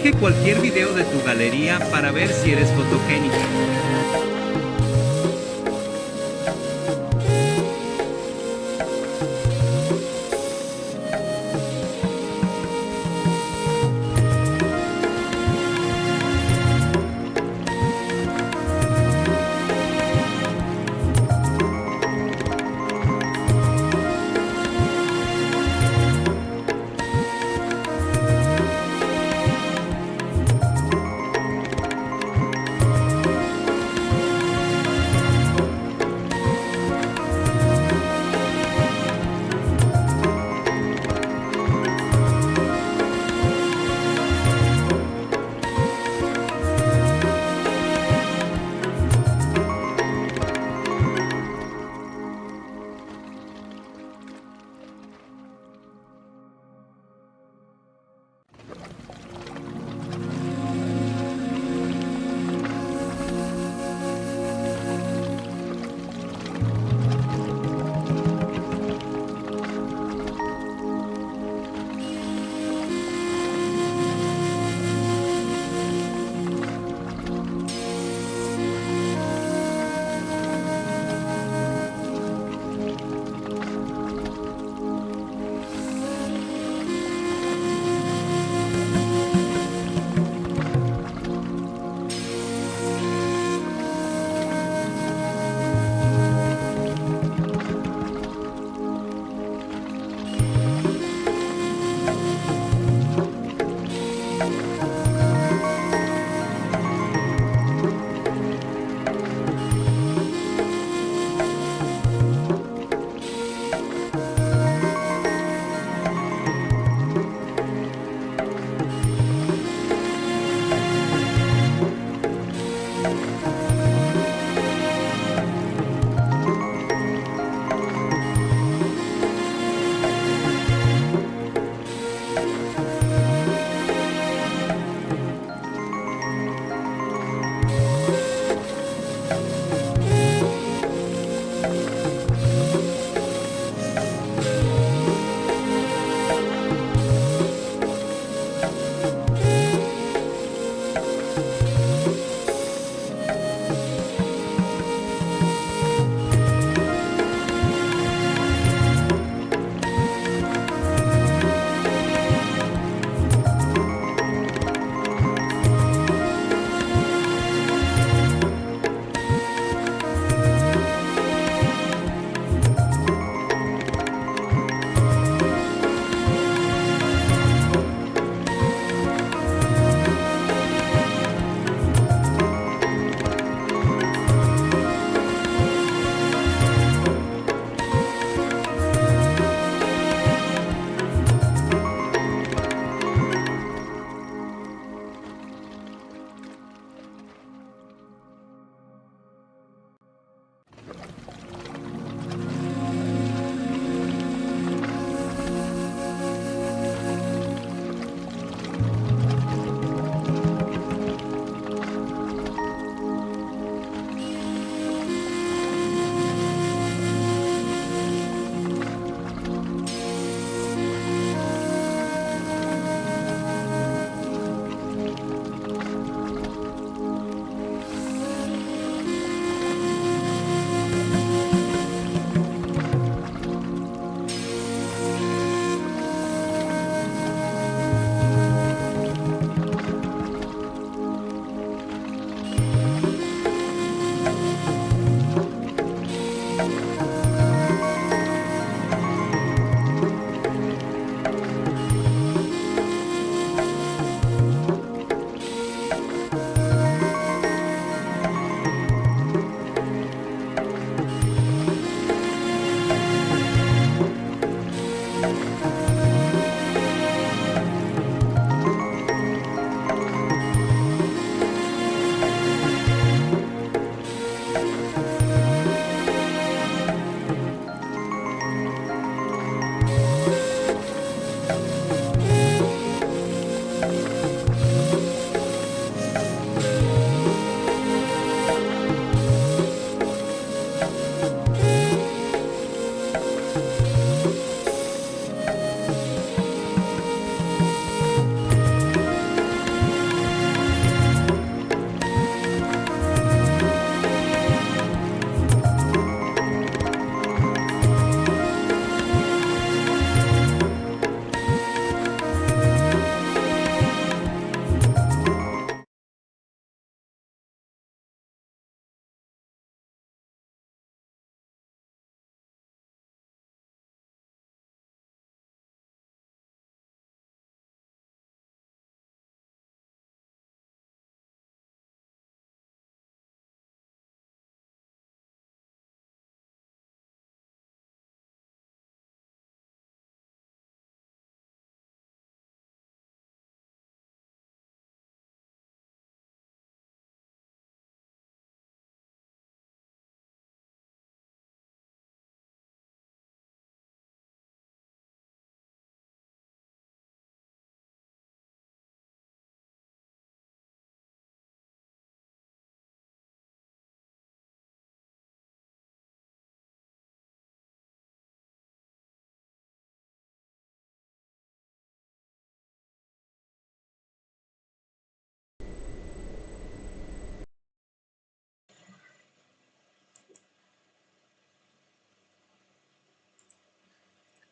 Elige cualquier video de tu galería para ver si eres fotogénica.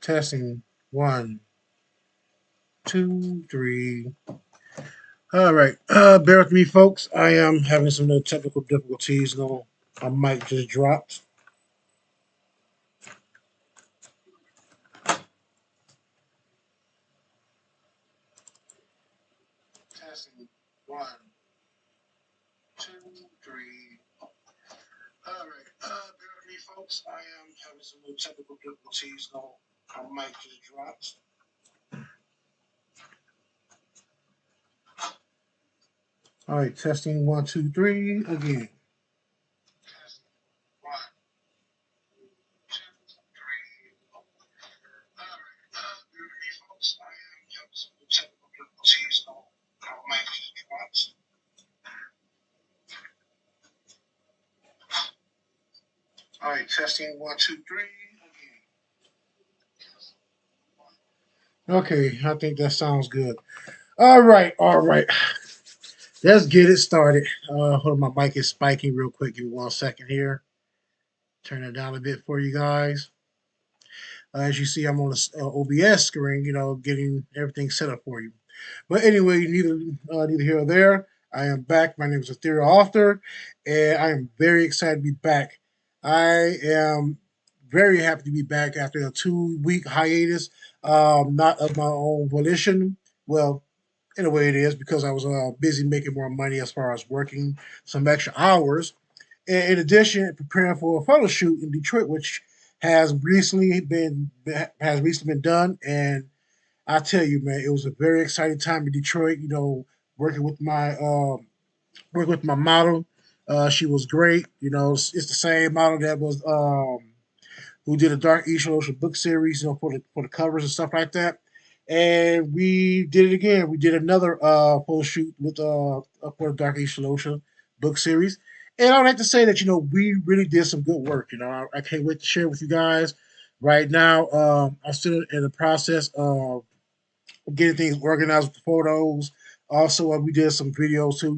Testing. 1, 2, 3. All right. Bear with me, folks. I am having some technical difficulties. No, my mic just dropped. Testing. 1, 2, 3. All right. Bear with me, folks. I am having some technical difficulties. No, my mic just dropped. All right. Testing. 1, 2, 3. Again. Testing. 1, 2, 3. All right. Bear with me, folks. I am having some technical difficulties. No, my mic just dropped. All right, testing 1, 2, 3. Okay, I think that sounds good. All right, all right. Let's get it started. Hold on, my mic is spiking real quick. Give me 1 second here. Turn it down a bit for you guys. As you see, I'm on the OBS screen, getting everything set up for you. But anyway, neither here or there. I am back. My name is Ethereal Author, and I am very excited to be back. I am very happy to be back after a 2 week hiatus, not of my own volition. Well, in a way, it is because I was busy making more money as far as working some extra hours. In addition, preparing for a photo shoot in Detroit, which has recently been done, and I tell you, man, it was a very exciting time in Detroit. Working with my model. She was great. It's the same model that was who did a Dark ICHALOCHA book series, for the covers and stuff like that. And we did it again. We did another photo shoot with for the Dark ICHALOCHA book series. And I would like to say that we really did some good work. I can't wait to share with you guys. Right now, I'm still in the process of getting things organized with the photos. Also, we did some videos too.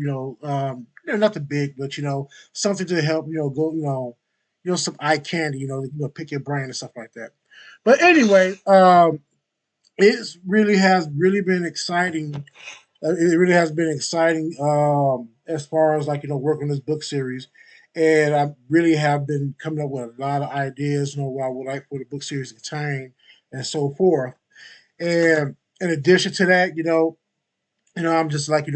Nothing big, but something to help. Go. Some eye candy. Pick your brain and stuff like that. But anyway, it really has really been exciting. It really has been exciting as far as working on this book series, and I really have been coming up with a lot of ideas. What I would like for the book series to contain, and so forth. And in addition to that, I'm just like,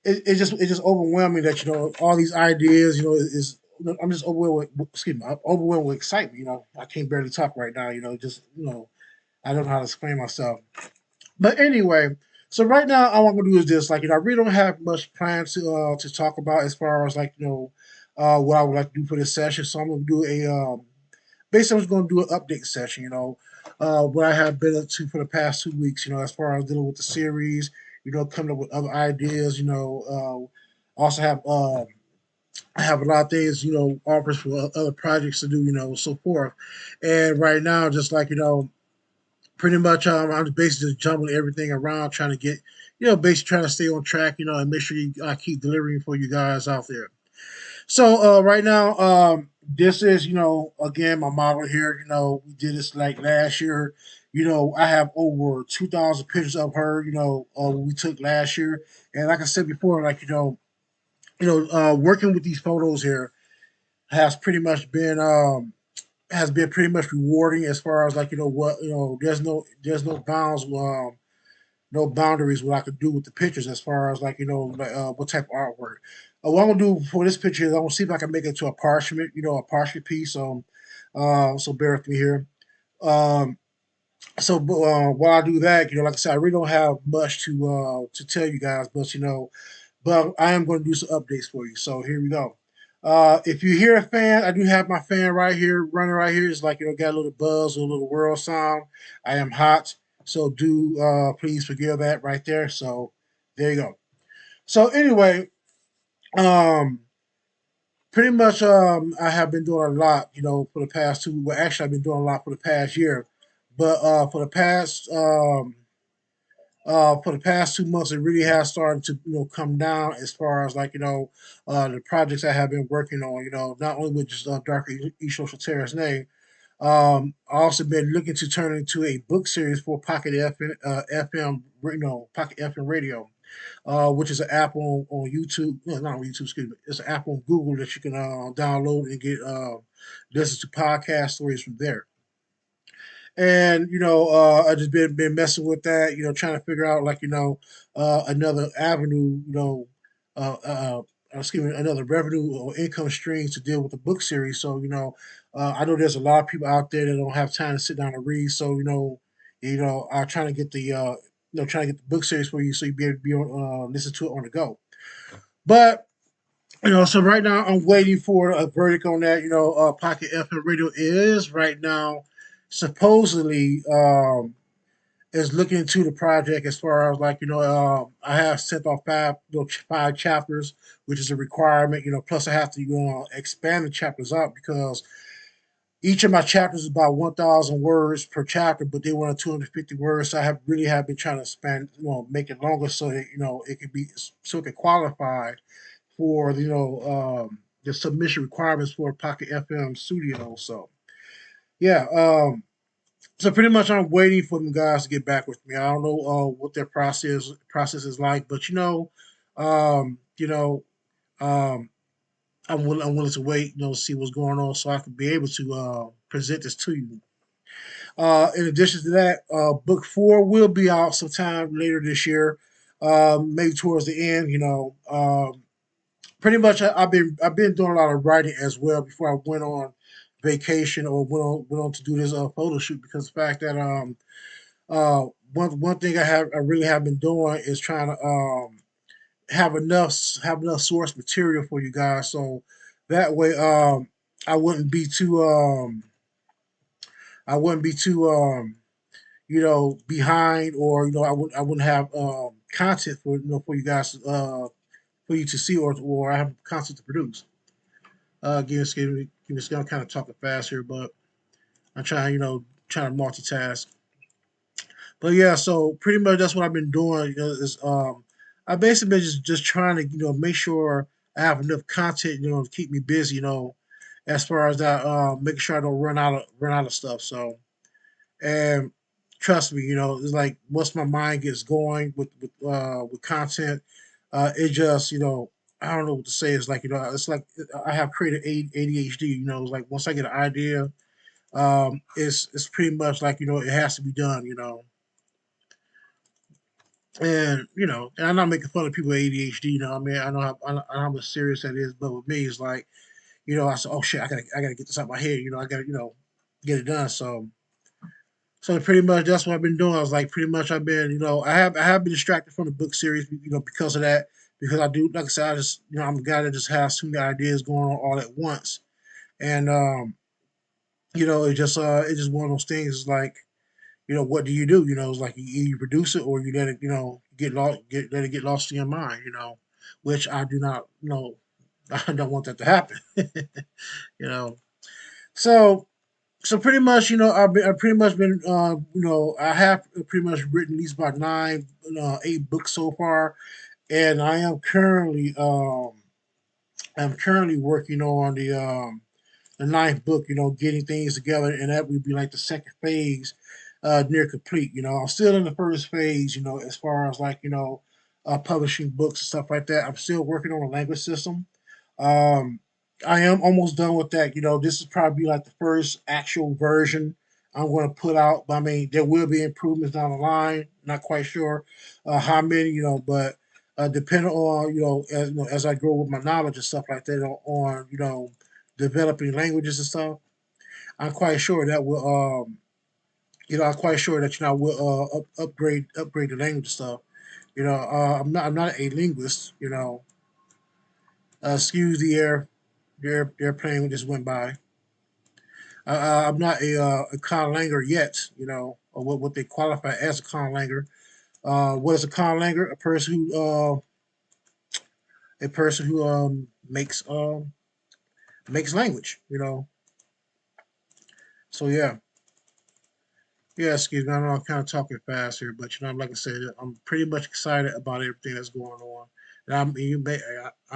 it's just overwhelming that all these ideas, is I'm just overwhelmed with, excuse me, I'm overwhelmed with excitement. I can't barely talk right now. Just I don't know how to explain myself. But anyway, so right now, all I'm gonna do is this. I really don't have much plans to talk about as far as what I would like to do for this session. So I'm gonna do basically, I'm just going to do an update session. What I have been up to for the past 2 weeks. As far as dealing with the series. Coming up with other ideas. Also have I have a lot of things. Offers for other projects to do. So forth. And right now, just pretty much, I'm just basically just jumbling everything around, trying to get, basically trying to stay on track. And make sure I keep delivering for you guys out there. So right now, this is again my model here. We did this like last year. I have over 2,000 pictures of her. We took last year, and like I said before, working with these photos here has pretty much been pretty much rewarding as far as what there's no bounds no boundaries what I could do with the pictures as far as what type of artwork. What I'm gonna do for this picture is I'm gonna see if I can make it to a parchment, a parchment piece. So bear with me here. Um, while I do that, like I said, I really don't have much to tell you guys, but I am going to do some updates for you. So here we go. If you hear a fan, I do have my fan right here, running right here. It's got a little buzz, a little whirl sound. I am hot, so do please forgive that right there. So there you go. So anyway, um, pretty much I have been doing a lot, for the past two. Well, actually, I've been doing a lot for the past year, but for the past 2 months, it really has started to come down as far as the projects I have been working on. Not only with just Dark Social Terrace name, I also been looking to turn into a book series for Pocket FM, Pocket FM Radio, which is an app on YouTube. No, not on YouTube, excuse me. It's an app on Google that you can download and get listen to podcast stories from there. And I just been messing with that. Trying to figure out, like, another avenue. Excuse me, another revenue or income streams to deal with the book series. So I know there's a lot of people out there that don't have time to sit down and read. So I'm trying to get trying to get the book series for you, so you be able to be on listen to it on the go. But so right now I'm waiting for a verdict on that. Pocket FM Radio is right now supposedly is looking into the project, as far as, like, I have sent off five chapters, which is a requirement. Plus I have to expand the chapters out, because each of my chapters is about 1,000 words per chapter, but they wanted 250 words. So I have been trying to expand, make it longer, so that it could be, so it could qualify for the submission requirements for Pocket FM Studio. So yeah, so pretty much I'm waiting for them guys to get back with me. I don't know what their process is like, but um, you know, um, I'm willing to wait, see what's going on, so I can be able to present this to you. In addition to that, book four will be out sometime later this year, maybe towards the end. Pretty much I've been doing a lot of writing as well before I went on vacation, or went on to do this photo shoot, because the fact that uh one thing I really have been doing is trying to have enough source material for you guys, so that way I wouldn't be too I wouldn't be too behind, or I wouldn't have content for you guys, for you to see, or I have content to produce. Give me I'm kind of talking fast here, but I'm trying to multitask. But yeah, so pretty much that's what I've been doing. Is I basically been just trying to make sure I have enough content, to keep me busy. As far as that, making sure I don't run out of stuff. So, and trust me, it's like, once my mind gets going with content, it just I don't know what to say. It's like, it's like I have created ADHD. It's like, once I get an idea, it's pretty much like, it has to be done. And I'm not making fun of people with ADHD. I mean, I know how much serious that is, but with me, it's like, I said, oh shit, I gotta get this out of my head. I gotta get it done. So pretty much that's what I've been doing. I was like, pretty much I've been, I have been distracted from the book series, because of that. Because I do, like I said, I just, I'm a guy that just has too many ideas going on all at once, and it's just one of those things. It's like, what do you do? It's like, you produce it, or you let it, let it get lost in your mind. Which I do not, I don't want that to happen. you know, so pretty much, I've pretty much been, I have pretty much written at least about nine, 8 books so far, and I'm currently working on the ninth book. Getting things together, and that would be like the second phase, near complete. I'm still in the first phase. As far as, like, publishing books and stuff like that. I'm still working on a language system. Um, I am almost done with that. This is probably like the first actual version I'm going to put out. But I mean, there will be improvements down the line. Not quite sure how many, but depending on, as I grow with my knowledge and stuff like that, on developing languages and stuff, I'm quite sure that will I'm quite sure that I will upgrade the language stuff. I'm not a linguist. Excuse the airplane just went by. I'm not a conlanger yet, or what they qualify as a conlanger. What is a conlanger? A person who makes language. So yeah, yeah. Excuse me, I know I'm kind of talking fast here, but like I said, I'm pretty much excited about everything that's going on. And I'm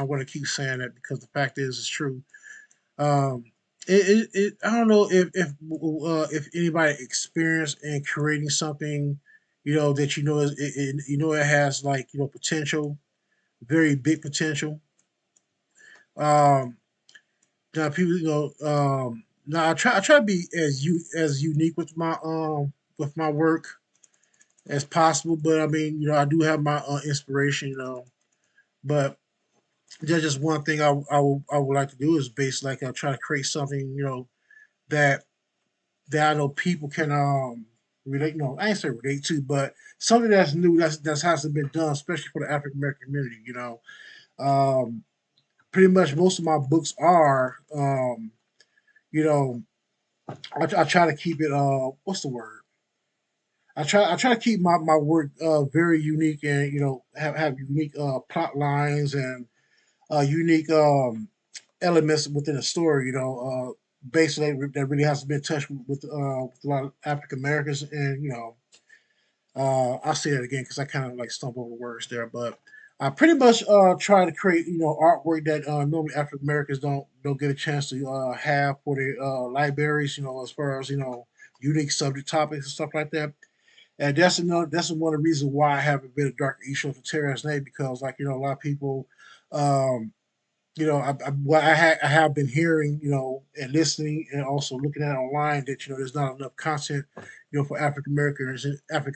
going to keep saying that, because the fact is, it's true. Um, I don't know if anybody experienced in creating something, that it has like potential, very big potential. Um, Now people, now I try to be as unique with my work as possible, but I mean, I do have my inspiration, but there's just one thing I would like to do is basically like I try to create something, that that I know people can relate. I ain't say relate to, but something that's new that's hasn't been done, especially for the African American community. Um, pretty much most of my books are, you know, I try to keep it. What's the word? I try to keep my work very unique and have unique plot lines and unique elements within the story. Basically that really hasn't been touched with a lot of African Americans, and I'll say that again because I kind of like stumble over words there, but I pretty much try to create artwork that normally African Americans don't get a chance to have for their libraries. As far as unique subject topics and stuff like that. And that's one of the reasons why I haven't been a dark issue for Terra's name, because like a lot of people, um, what I have been hearing, and listening, and also looking at online, that there's not enough content, for African Americans, for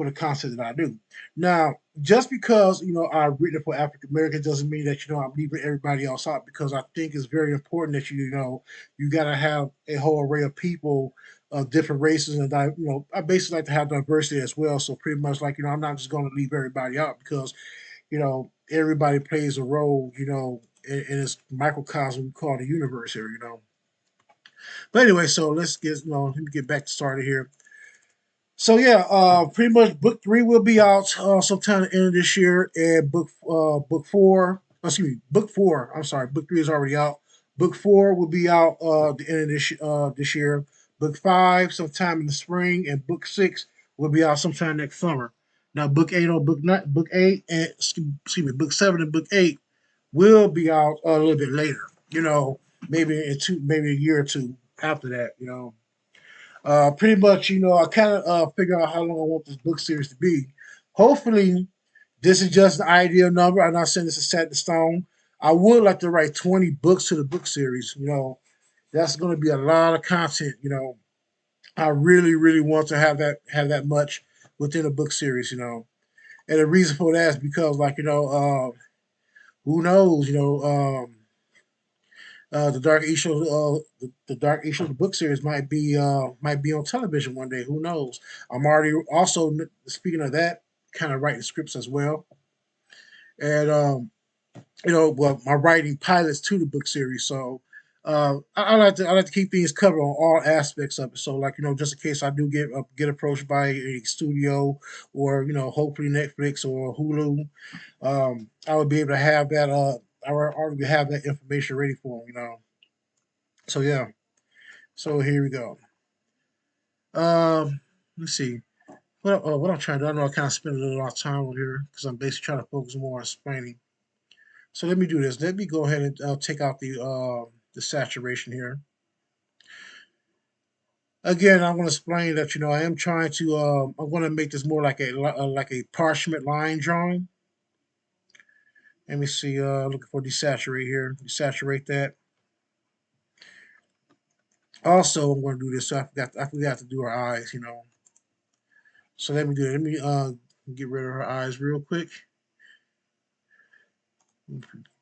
the content that I do. Now, just because I've written it for African Americans doesn't mean that I'm leaving everybody else out, because I think it's very important that you got to have a whole array of people of different races, and I basically like to have diversity as well. So pretty much like I'm not just going to leave everybody out, because everybody plays a role, in this microcosm we call the universe here. But anyway, so let me get back to started here. So yeah, pretty much book three will be out sometime at the end of this year, and book four, excuse me, book four. I'm sorry, book three is already out. Book four will be out the end of this year. Book five sometime in the spring, and book six will be out sometime next summer. Now, book eight, and excuse me, book seven and book eight will be out a little bit later. Maybe a year or two after that. Pretty much, I kind of figure out how long I want this book series to be. Hopefully, this is just an ideal number. I'm not saying this is set in stone. I would like to write 20 books to the book series. That's going to be a lot of content. I really, really want to have that much within a book series. And the reason for that is because, like, who knows? The Dark Issue, the Dark Issue of the book series might be on television one day. Who knows? I'm already also, speaking of that, kind of writing scripts as well, and well, my writing pilots to the book series. So I like to keep things covered on all aspects of it. So like just in case I do get approached by a studio, or hopefully Netflix or Hulu, I would be able to have that. I already have that information ready for them. So yeah. So here we go. Let's see. What I'm trying to do, I know I kind of spend a little lot of time over here because I'm basically trying to focus more on explaining. So let me do this. Let me go ahead and take out the saturation here. Again, I'm going to explain that I am trying to. I'm going to make this more like a parchment line drawing. Let me see. Looking for desaturate here. Desaturate that. Also, I'm going to do this. So I forgot to do her eyes. So let me do it. Let me get rid of her eyes real quick.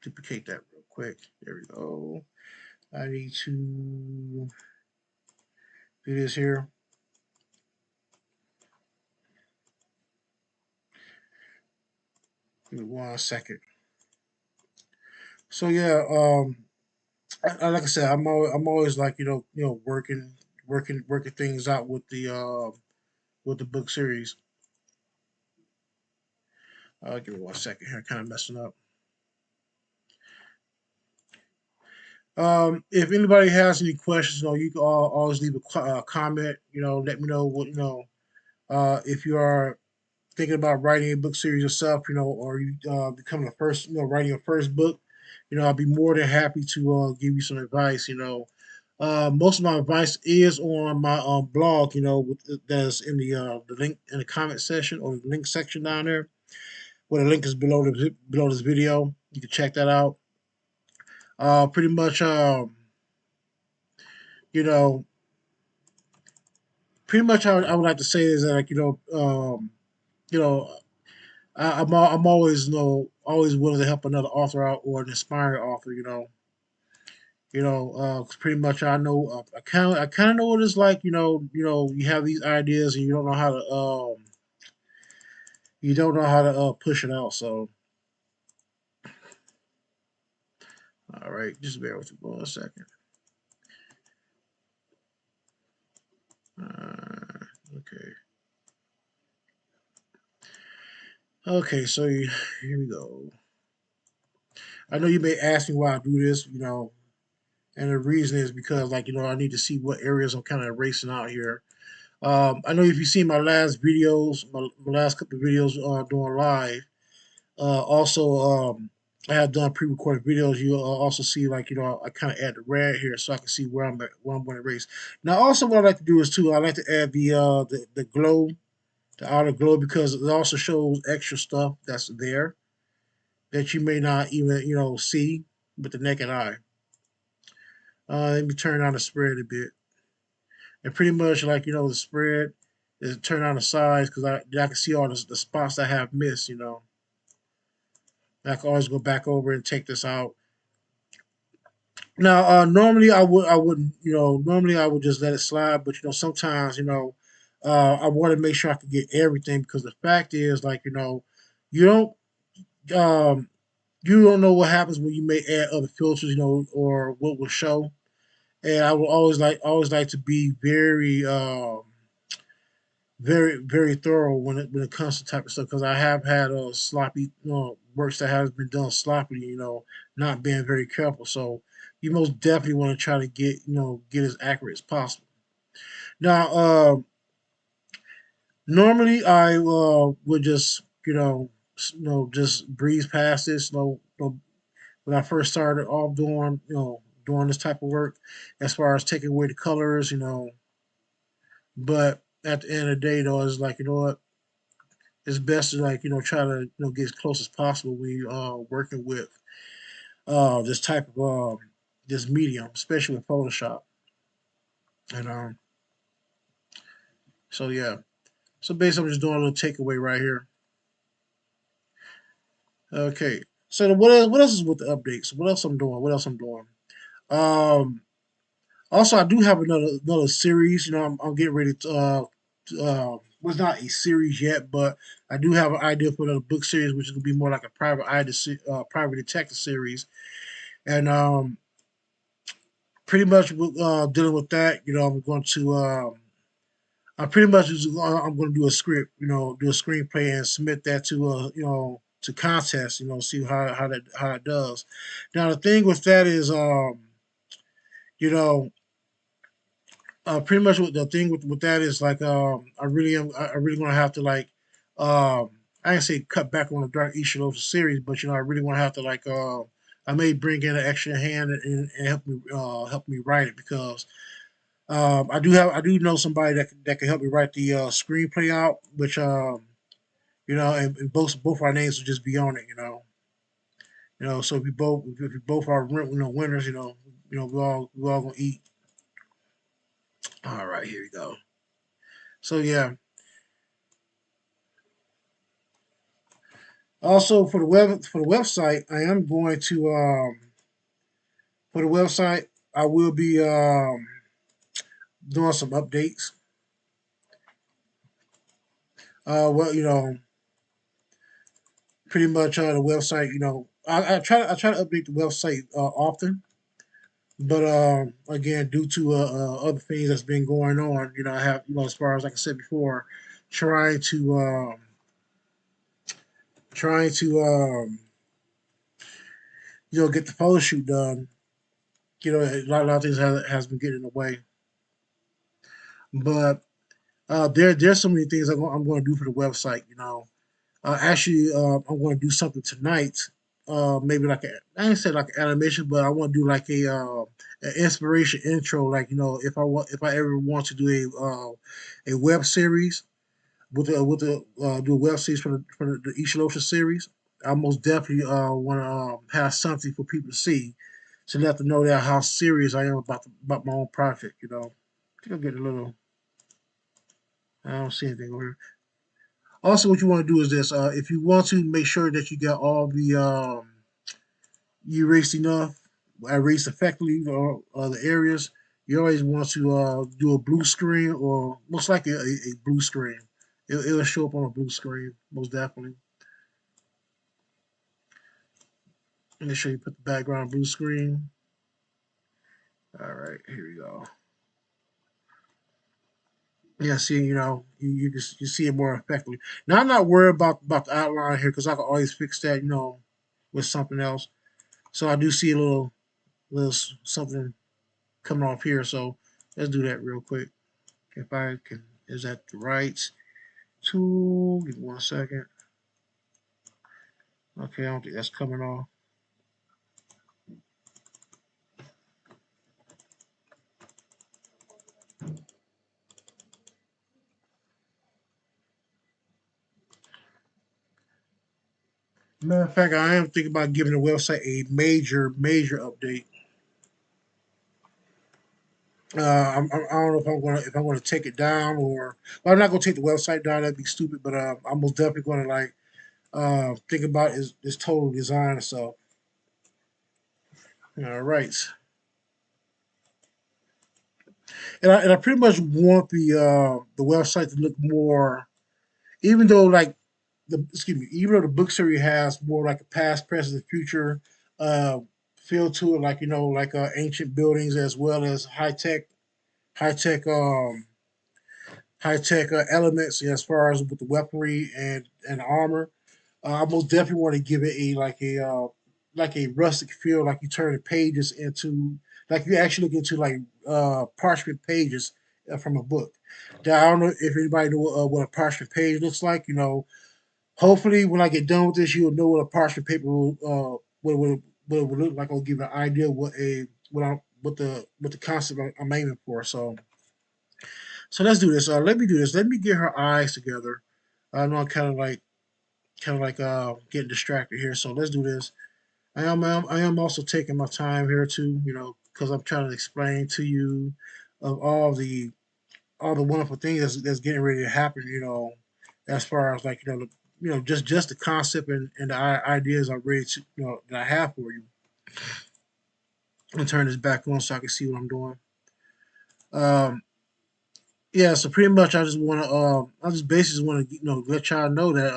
Duplicate that real quick. There we go. I need to do this here. Give me 1 second. So yeah, like I said, I'm always like working things out with the book series. Give me 1 second here. Kind of messing up. If anybody has any questions, you can always leave a comment. Let me know what if you are thinking about writing a book series yourself, or you becoming the first, writing your first book. I'll be more than happy to give you some advice. Most of my advice is on my blog. That's in the link in the comment section or the link section down there, where the link is below this video. You can check that out. Pretty much, you know, I would like to say is that, like, you know, I'm always, always willing to help another author out or an inspiring author. 'Cause pretty much I know, I kind of know what it's like. You have these ideas and you don't know how to push it out. So, all right, just bear with me for a second. Okay. Okay, so here we go. I know you may ask me why I do this, and the reason is because, like, I need to see what areas I'm kind of erasing out here. I know if you see my last videos, my last couple of videos doing live, also, I have done pre-recorded videos. You'll also see, like, I kind of add the red here so I can see where I'm going to erase. Now, also, what I like to do is too, I like to add the glow, the outer glow, because it also shows extra stuff that's there that you may not even see with the naked eye. Let me turn on the spread a bit, and pretty much, like, the spread is turn on the sides because I can see all the spots I have missed. I can always go back over and take this out. Now, normally I wouldn't, normally I would just let it slide, but sometimes, I want to make sure I can get everything because the fact is, like, you don't, um, you don't know what happens when you may add other filters, or what will show. And I will always like to be very thorough when it comes to type of stuff because I have had sloppy works that has been done sloppily, not being very careful. So you most definitely want to try to get as accurate as possible. Now, normally I would just just breeze past this. When I first started off doing this type of work, as far as taking away the colors, but at the end of the day, though, it's like, what, it's best to, like, try to get as close as possible when you are working with this type of this medium, especially with Photoshop. And so yeah, so basically I'm just doing a little takeaway right here. Okay, so what else is with the updates? What else I'm doing? What else I'm doing? Um, Also, I do have another series. I'm getting ready to. Was not a series yet, but I do have an idea for another book series, which is gonna be more like a private detective series, and pretty much dealing with that. I'm going to. I pretty much I'm going to do a script. Do a screenplay and submit that to to contest. See how it does. Now the thing with that is you know pretty much what the thing with that is, like, I really want to have to, like, I didn't say cut back on the Dark ICHALOCHA series, but I really want to have to, like, I may bring in an extra hand and help me write it because I do know somebody that can help me write the screenplay out, which and both our names will just be on it. So if we both are winners, we all gonna eat. All right, here we go. So yeah. Also, for the website, I am going to for the website I will be doing some updates. Well, pretty much the website. I try to update the website often, but again, due to other things that's been going on, I have, as far as, like I said before, trying to trying to get the photo shoot done. A lot of things has been getting in the way, but there's so many things I'm going to do for the website. Actually, I'm going to do something tonight maybe like I ain't say like animation, but I want to do like an inspiration intro. Like if I ever want to do a web series do a web series for the ICHALOCHA series, I most definitely want to have something for people to see to let them know that how serious I am about my own project. I think I'll get a little. I don't see anything over here. Also, what you want to do is this: if you want to make sure that you got all the you erased enough, erased effectively, or the areas, you always want to do a blue screen or most likely a blue screen. It'll show up on a blue screen, most definitely. Make sure you put the background blue screen. All right, here we go. Yeah, see, you see it more effectively. Now I'm not worried about the outline here because I can always fix that, with something else. So I do see a little something coming off here. So let's do that real quick. If I can, is that the right tool? Give me 1 second. Okay, I don't think that's coming off. Matter of fact, I am thinking about giving the website a major update. I don't know if I'm gonna take it down or well, I'm not gonna take the website down. That'd be stupid. But I'm most definitely gonna like think about his total design. So all right, and I pretty much want the website to look more, even though like even though the book series has more like a past, present, and future uh, feel to it, like like ancient buildings as well as high tech high tech elements as far as with the weaponry and armor. I most definitely want to give it like a rustic feel, like you turn the pages into like you actually look into like parchment pages from a book. Now I don't know if anybody know what a parchment page looks like. Hopefully when I get done with this, you'll know what a parchment paper will what it would look like. I'll give you an idea what the concept I'm aiming for. So let's do this. Let me do this. Let me get her eyes together. I know I'm kind of like getting distracted here. So let's do this. I am also taking my time here too, because I'm trying to explain to you of all the wonderful things that's getting ready to happen. As far as like just the concept and the ideas I'm ready to that I have for you. I'm gonna turn this back on so I can see what I'm doing. Um, yeah, so pretty much I just basically want to let y'all know that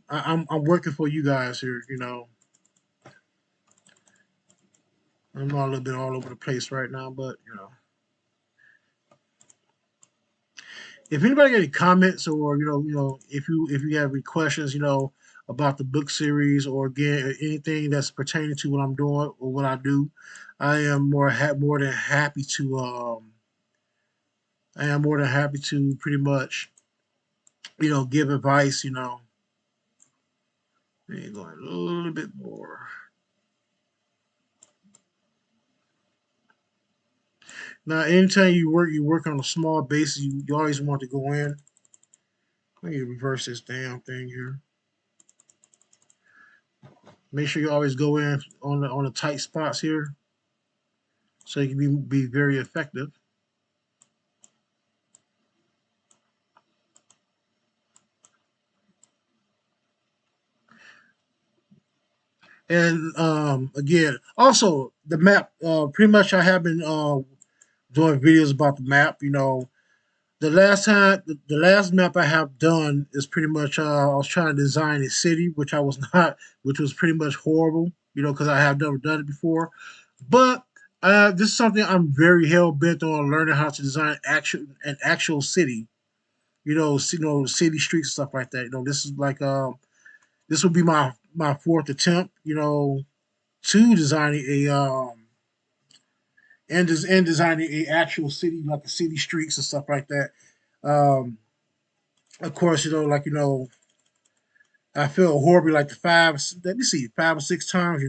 I'm working for you guys here. I'm a little bit all over the place right now, but if anybody got any comments or if you have any questions, about the book series or again anything that's pertaining to what I'm doing or what I do, I am more than happy to pretty much give advice. Maybe going a little bit more. Now, anytime you work on a small basis, you always want to go in. Let me reverse this damn thing here. Make sure you always go in on the tight spots here, so you can be very effective. And again, also the map. Pretty much, I have been doing videos about the map. The last map I have done is pretty much I was trying to design a city, which I was not, which was pretty much horrible. Because I have never done it before. But this is something I'm very hell bent on learning how to design an actual city. City streets and stuff like that. This is like this will be my fourth attempt. To designing a and designing a actual city like the city streets and stuff like that. Um, of course, like I feel horribly like the let me see, 5 or 6 times,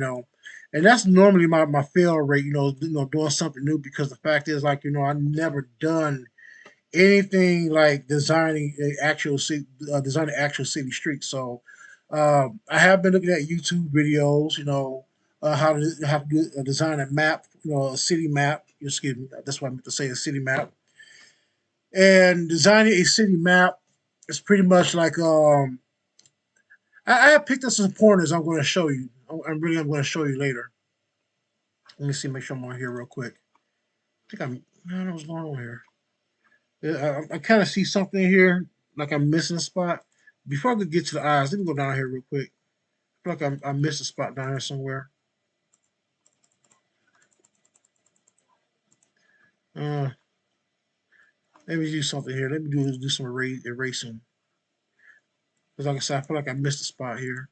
and that's normally my fail rate, doing something new because the fact is like, I've never done anything like designing actual city streets. So I have been looking at YouTube videos, how to design a map, a city map. Excuse me, that's what I meant to say, a city map. And designing a city map is pretty much like I have picked up some pointers. I'm going to show you. I'm going to show you later. Let me see, make sure I'm on here real quick. I think I don't know what's going on here. Yeah, I kind of see something here, like I'm missing a spot. Before I could get to the eyes, let me go down here real quick. I feel like I missed a spot down here somewhere. Uh, Let me do something here. Let me do some erasing. Because like I said, I feel like I missed a spot here.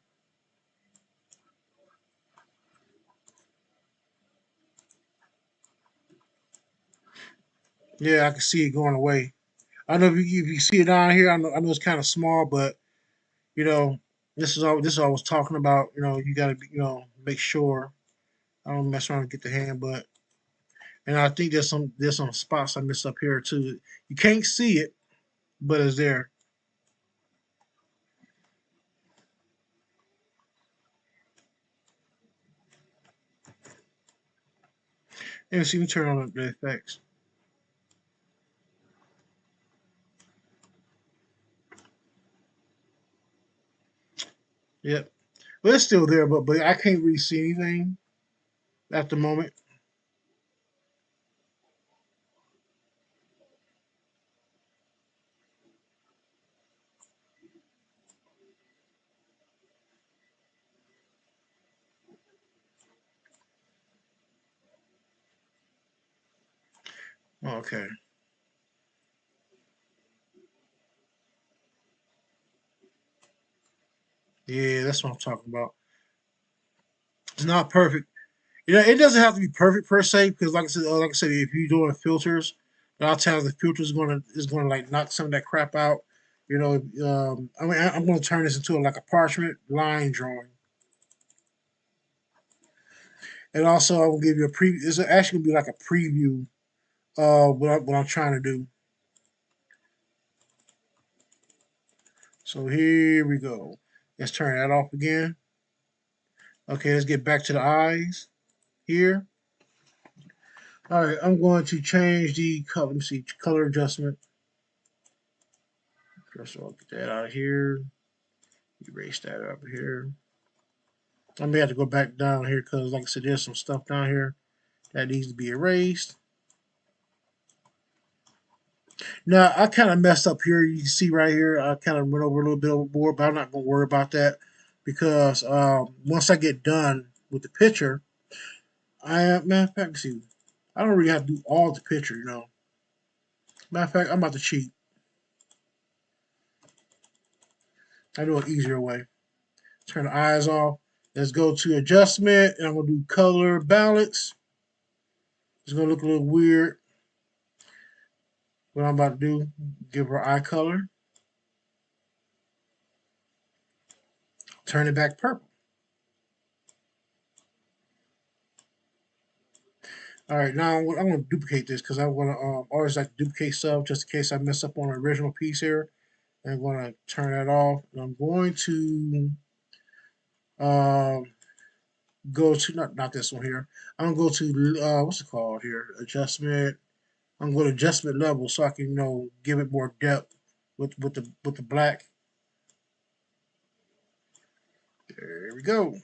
Yeah, I can see it going away. I don't know if you see it down here. I know it's kind of small, but you know, this is all I was talking about. You got to make sure I don't mess around and get the hand, but and I think there's some spots I missed up here too. You can't see it, but it's there. Let me see me turn on the effects. Yep. But it's still there, but I can't really see anything at the moment. Okay. Yeah, that's what I'm talking about. It's not perfect. It doesn't have to be perfect per se because, like I said, if you're doing filters, a lot of times the filter is gonna like knock some of that crap out. I'm gonna turn this into like a parchment line drawing, and also I will give you a preview. It's actually gonna be like a preview of what I'm trying to do. So here we go. Let's turn that off again. Okay, let's get back to the eyes here. All right, I'm going to change the color. Let me see, color adjustment. First of all, get that out of here. Erase that up here. I may have to go back down here because, like I said, there's some stuff down here that needs to be erased. Now, I kind of messed up here. You can see right here, I kind of went over a little bit overboard, but I'm not going to worry about that because once I get done with the picture, matter of fact, see, I don't really have to do all the picture. Matter of fact, I'm about to cheat. I know an easier way. Turn the eyes off. Let's go to adjustment, and I'm gonna do color balance. It's gonna look a little weird. What I'm about to do, give her eye color, turn it back purple. All right, now I'm gonna duplicate this because I want to always like to duplicate stuff just in case I mess up on the original piece here. And I'm gonna turn that off. And I'm going to um, go to not this one here. I'm gonna go to what's it called here? Adjustment. I'm going to adjustment level so I can give it more depth with the black. There we go.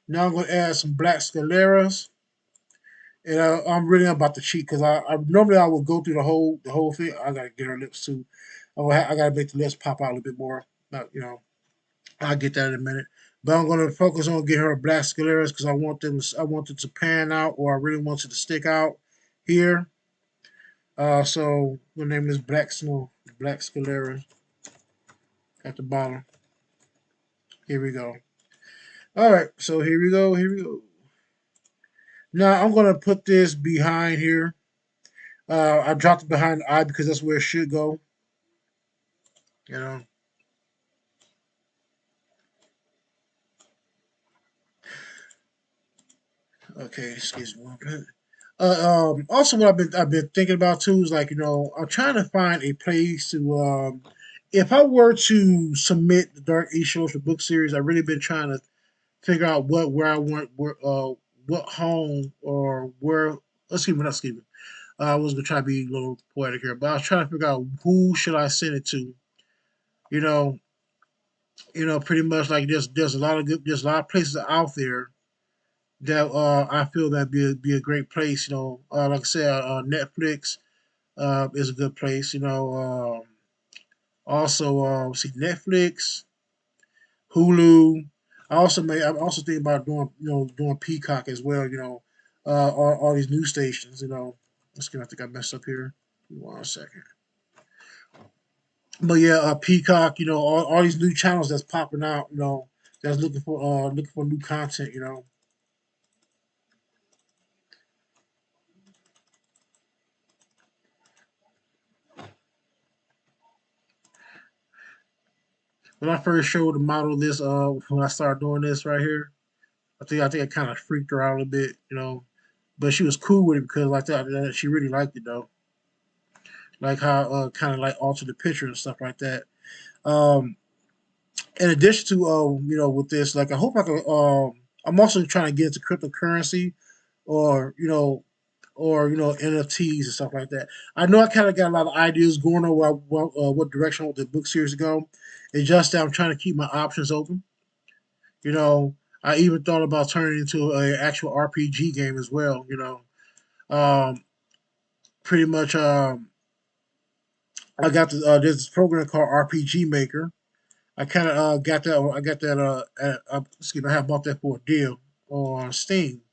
Now I'm going to add some black scaleras, and I'm really about to cheat because I normally I would go through the whole thing. I gotta get her lips too. I gotta make the lips pop out a little bit more. I'll get that in a minute. But I'm going to focus on getting her black scaleras because I want them to pan out, or I really want it to stick out here. So we'll name this black scaleras at the bottom. Here we go. All right, so here we go. Here we go. Now I'm gonna put this behind here. I dropped it behind the eye because that's where it should go. You know. Okay, excuse me. Also, what I've been thinking about too is like I'm trying to find a place to if I were to submit the Dark Astrologia book series, I've really been trying to figure out where I want what home or where. Excuse me, not excuse me. I was gonna try to be a little poetic here, but I was trying to figure out who should I send it to. You know, pretty much like there's a lot of there's a lot of places out there that I feel that be a great place. Like I said, Netflix is a good place. Also see Netflix, Hulu. I'm also thinking about doing Peacock as well. All these news stations. Let's see. I think I messed up here. Give me 1 second. But yeah, Peacock. All these new channels that's popping out. That's looking for new content. When I first showed the model this, when I started doing this right here, I think I kind of freaked her out a bit. But she was cool with it because like that she really liked it though. Like how kind of like altered the picture and stuff like that. Um, in addition to with this, like I hope I can. I'm also trying to get into cryptocurrency, or NFTs and stuff like that. I know I kind of got a lot of ideas going on what direction I want the book series to go. It's just that I'm trying to keep my options open. You know, I even thought about turning it into an actual RPG game as well. Um, pretty much. I got there's this program called RPG Maker. I kind of got that. I got that. Excuse me. I have bought that for a deal on Steam.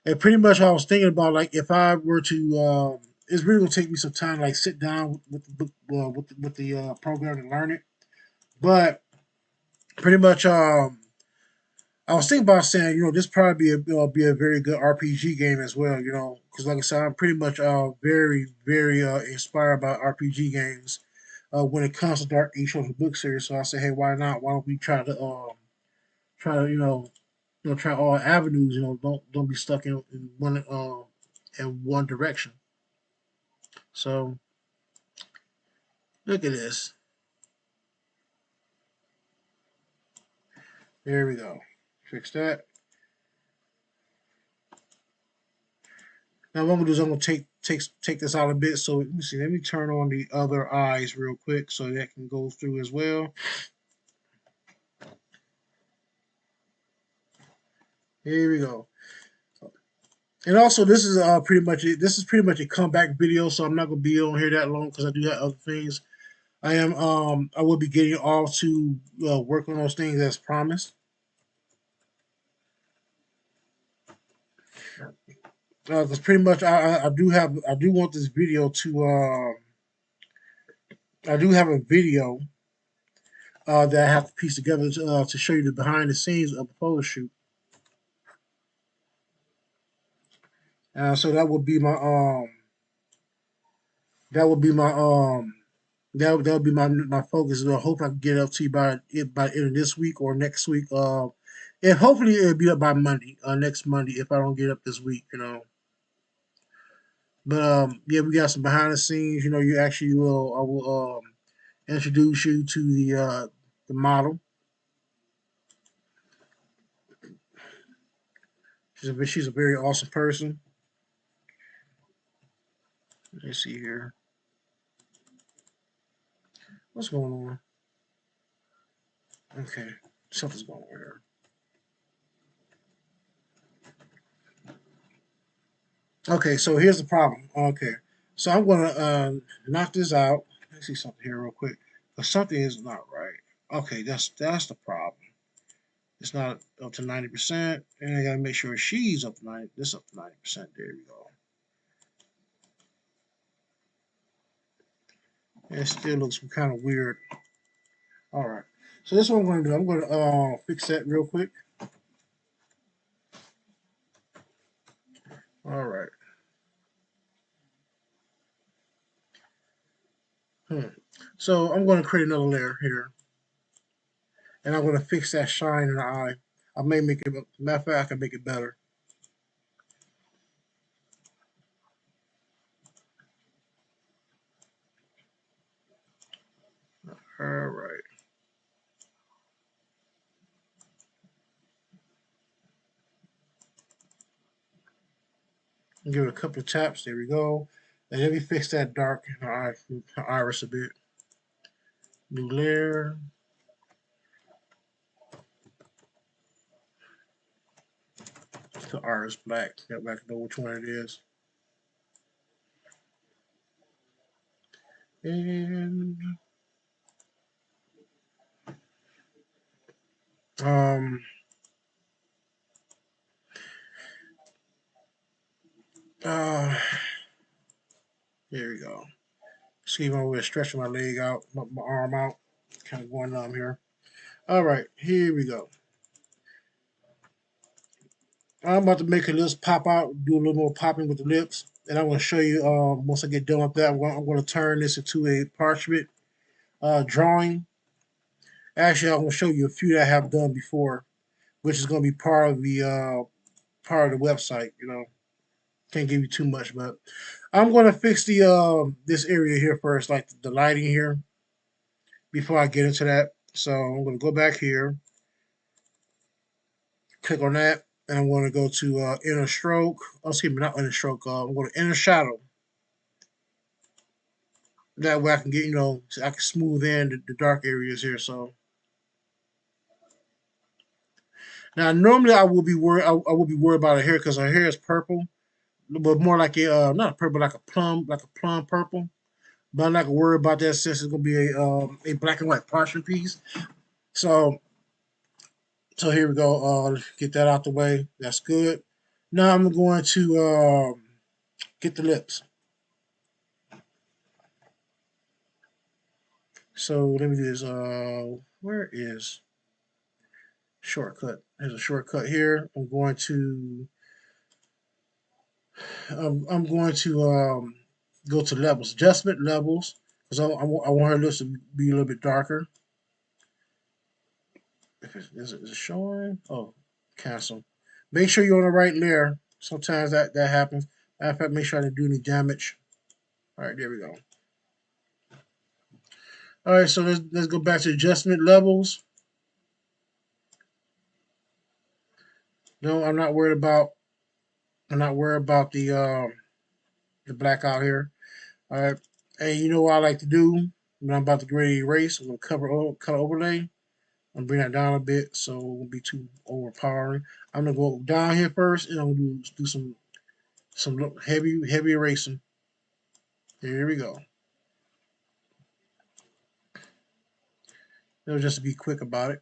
And pretty much, I was thinking about like if I were to. It's really gonna take me some time, like sit down with the book, with the program and learn it. But pretty much, I was thinking about saying, this probably be a very good RPG game as well. Because like I said, I'm pretty much very very inspired by RPG games when it comes to Dark Age of the book series. So I say, hey, why not? Why don't we try to try all avenues. Don't be stuck in one direction. So look at this. There we go. Fix that. Now what I'm gonna do is I'm gonna take this out a bit. So let me see. Let me turn on the other eyes real quick so that can go through as well. Here we go. And also, this is pretty much a comeback video. So I'm not gonna be on here that long because I do have other things. I will be getting off to work on those things as promised. Because pretty much I do want this video to I do have a video that I have to piece together to show you the behind the scenes of the photo shoot. So that would be my that would be my focus. I hope I can get up to you by the end of this week or next week. And hopefully it'll be up by Monday, next Monday if I don't get up this week. But yeah, we got some behind the scenes. You actually will I will introduce you to the model. She's a very awesome person. Let's see here. What's going on? Okay, something's going on here. Okay, so here's the problem. Okay, so I'm gonna knock this out. Let's see something here real quick. But something is not right. Okay, that's the problem. It's not up to 90%, and I gotta make sure she's up to 90. This up to 90%. There we go. It still looks kind of weird. All right. So this is what I'm gonna do. I'm gonna fix that real quick. All right. Hmm. So I'm gonna create another layer here, and I'm gonna fix that shine in the eye. I may make it. Matter of fact, I can make it better. All right. Give it a couple of taps. There we go. And then we fix that dark iris a bit. New layer. The iris black. That way I can know which one it is. And um uh here we go. See my way stretching my leg out, my arm out, kind of going numb here. All right, here we go. I'm about to make a list pop out, do a little more popping with the lips, and I'm going to show you. Once I get done with that, I'm going to turn this into a parchment drawing. Actually, I'm going to show you a few that I have done before, which is going to be part of the website. You know, can't give you too much, but I'm going to fix the this area here first, like the lighting here, before I get into that. So I'm going to go back here, click on that, and I'm going to go to inner stroke. Oh, excuse me, not inner stroke. I'm going to inner shadow. That way I can get, so I can smooth in the dark areas here. So now normally I will be worried. I will be worried about her hair because her hair is purple, but more like a not purple, like a plum purple. But I'm not gonna worry about that since it's gonna be a black and white parchment piece. So here we go. Get that out the way. That's good. Now I'm going to get the lips. So let me do this. Where is shortcut? There's a shortcut here. I'm going to go to levels, adjustment levels, because I want her lips to be a little bit darker. Is it showing? Oh, cancel. Make sure you're on the right layer. Sometimes that happens. Matter of fact, make sure I didn't do any damage. All right, there we go. All right, so let's go back to adjustment levels. No, I'm not worried about the blackout here. All right, and you know what I like to do when I'm about to get ready to erase? I'm gonna color overlay. I'm gonna bring that down a bit so it won't be too overpowering. I'm gonna go down here first, and I'm gonna do some heavy erasing. Here we go. Just to be quick about it.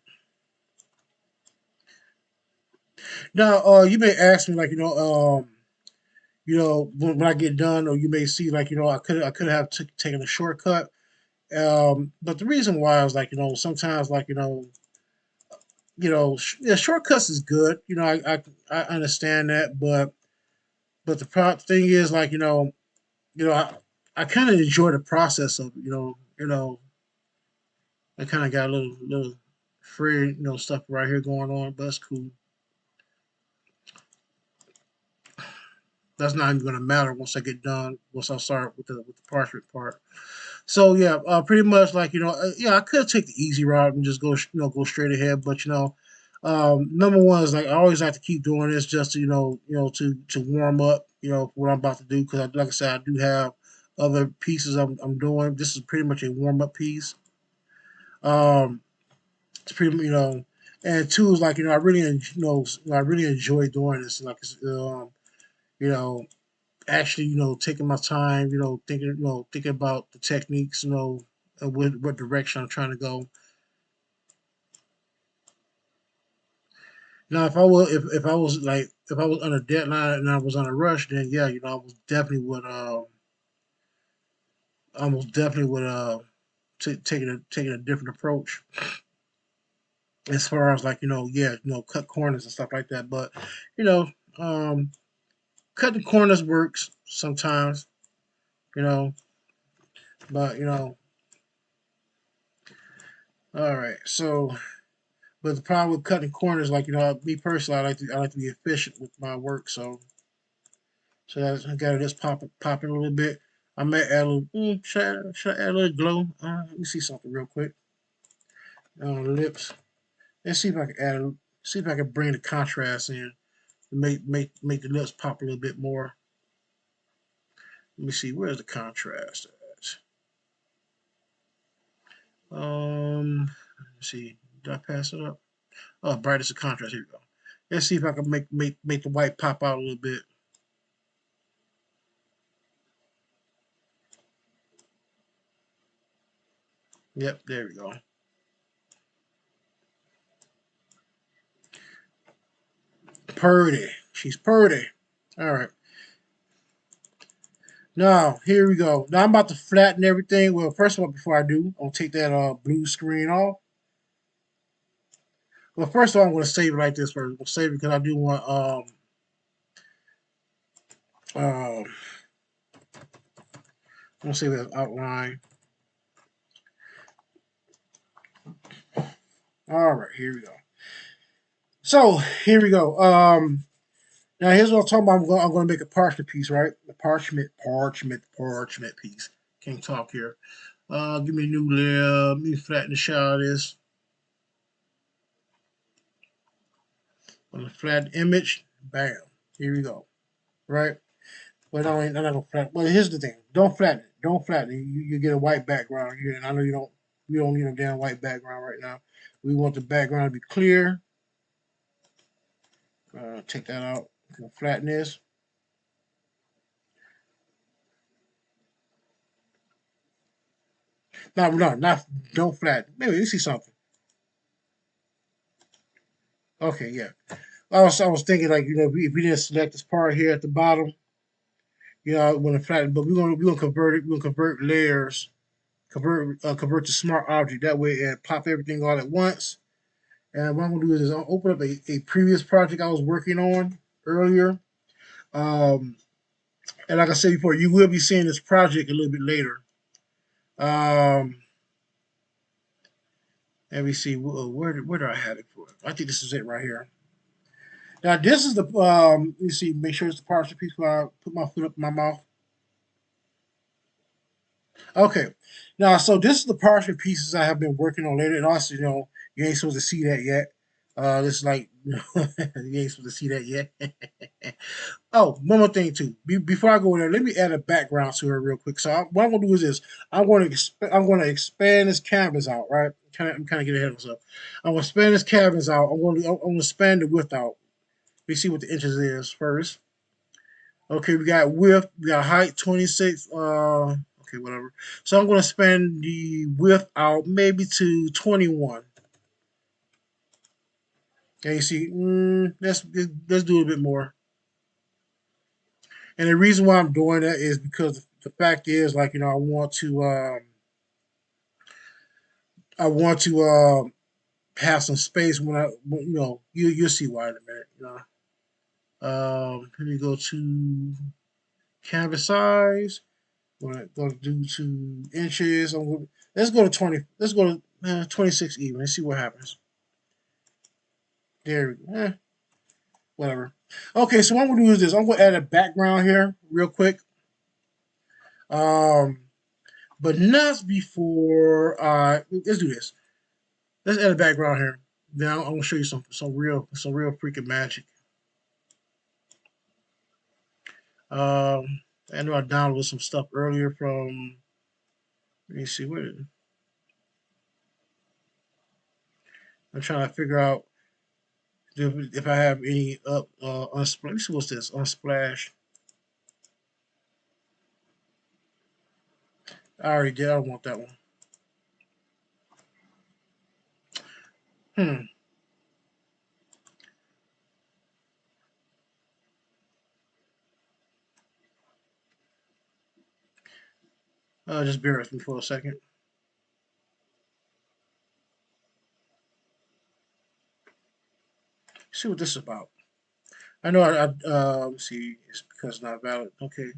Now, you may ask me like when I get done, or you may see like I could have taken a shortcut. But the reason why I was like sometimes like yeah, shortcuts is good. I understand that, but the thing is like I kind of enjoy the process of it. I kind of got a little free stuff right here going on, but that's cool. That's not even gonna matter once I get done. Once I start with the parchment part. So yeah, pretty much like yeah, I could take the easy route and just go straight ahead, but number one is like I always like to keep doing this just to to warm up what I'm about to do because like I said I do have other pieces I'm doing. This is pretty much a warm up piece. Um, it's pretty and two is like I really I really enjoy doing this like you know actually taking my time thinking about the techniques and what direction I'm trying to go. Now, if I was like if I was on a deadline and I was on a rush, then yeah, I most definitely would taking a different approach as far as like yeah cut corners and stuff like that. But you know um, cutting corners works sometimes, you know. But all right. So, but the problem with cutting corners, like me personally, I like to be efficient with my work. So that's I got to just popping a little bit. I may add a little. Should I add a little glow? Let me see something real quick. on the lips. Let's see if I can see if I can bring the contrast in. Make the lips pop a little bit more. Let me see, where's the contrast at? Let's see, did I pass it up? Oh, brightest of contrast. Here we go. Let's see if I can make the white pop out a little bit. Yep, there we go. Purdy. She's purdy. All right. Now, here we go. Now I'm about to flatten everything. Well, first of all, before I do, I'll take that blue screen off. Well, first of all, I'm going to save it like this first. I'll save it because I do want I'm going to save it as outline. All right, here we go. So here we go. Now here's what I'm talking about. I'm going to make a parchment piece, right? The parchment piece. Can't talk here. Give me a new layer. Let me flatten the shot of this. On the flat image, bam. Here we go. Right? But I'm not gonna flatten. Well, here's the thing. Don't flatten it. Don't flatten it. You get a white background. I know you don't. We don't need a damn white background right now. We want the background to be clear. Take that out. Flatten this. Not. Don't flatten. Maybe you see something. Okay, yeah. I was thinking like if we didn't select this part here at the bottom, I want to flatten, but we're gonna convert it. We're gonna convert layers, convert to smart object. That way, it pop everything all at once. And what I'm gonna do is I'll open up a previous project I was working on earlier. Um, and like I said before, you will be seeing this project a little bit later. Um, Let me see where do I have it for? I think this is it right here. Now this is the let me see. Make sure it's the partial piece where I put my foot up in my mouth. Okay. Now, so this is the partial pieces I have been working on later, and also, you ain't supposed to see that yet. This is like you ain't supposed to see that yet. Oh, one more thing too. Before I go in there, let me add a background to her real quick. So what I'm gonna do is this: I'm going to expand this canvas out. Right? I'm kind of getting ahead of myself. I'm going to expand this canvas out. I'm going to expand the width out. Let me see what the inches is first. Okay, we got width, we got height 26. Okay, whatever. So I'm gonna span the width out maybe to 21. Okay, you see, let's do a bit more. And the reason why I'm doing that is because the fact is, like, I want to have some space you'll see why in a minute. Let me go to canvas size. Going to do 2 inches. Let's go to 20. Let's go to 26 even. Let's see what happens. There we go. Whatever. Okay, so what I'm gonna do is this. I'm gonna add a background here real quick. Um, but not before. Let's do this. Let's add a background here. Then I'm gonna show you some real freaking magic. Um, I know I downloaded some stuff earlier from. Let me see what. I'm trying to figure out if I have any up Unsplash. Let me see what's this Unsplash. I already did. I don't want that one. Hmm. Just bear with me for a second. See what this is about. I know. Let's see. It's because it's not valid. Okay.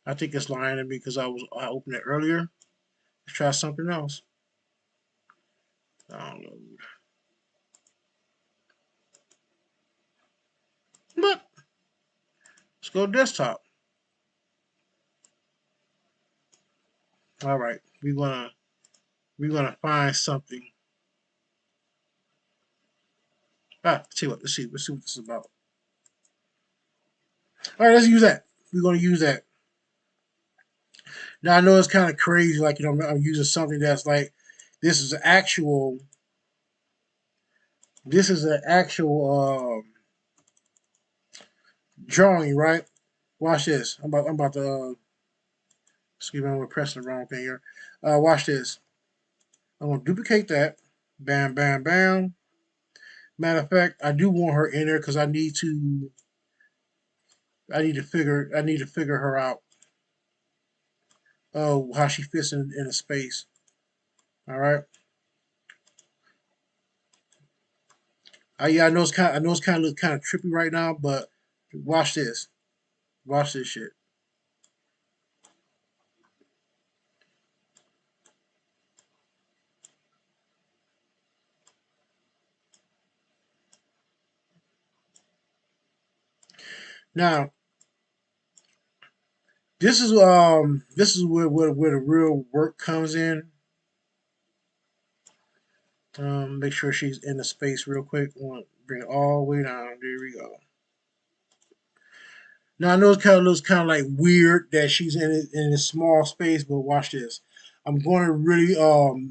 I think it's lying to me because I opened it earlier. Let's try something else. Download. But let's go desktop. All right. We're gonna find something. Let's see what this is about. All right, let's use that. We're going to use that. Now I know it's kind of crazy, like I'm using something that's like this is actual. This is an actual drawing, right? Watch this. I'm about to. Excuse me, I'm pressing the wrong thing here. Watch this. I'm gonna duplicate that. Bam, bam, bam. Matter of fact, I do want her in there because I need to. I need to figure her out. Oh, how she fits in a space. All right. Yeah, I know it's kind. I know it's kind of look kind of trippy right now, but watch this. Watch this shit. Now, this is where the real work comes in. Make sure she's in the space real quick. I want to bring it all the way down. There we go. Now I know it kind of looks kind of like weird that she's in a small space, but watch this. I'm going to really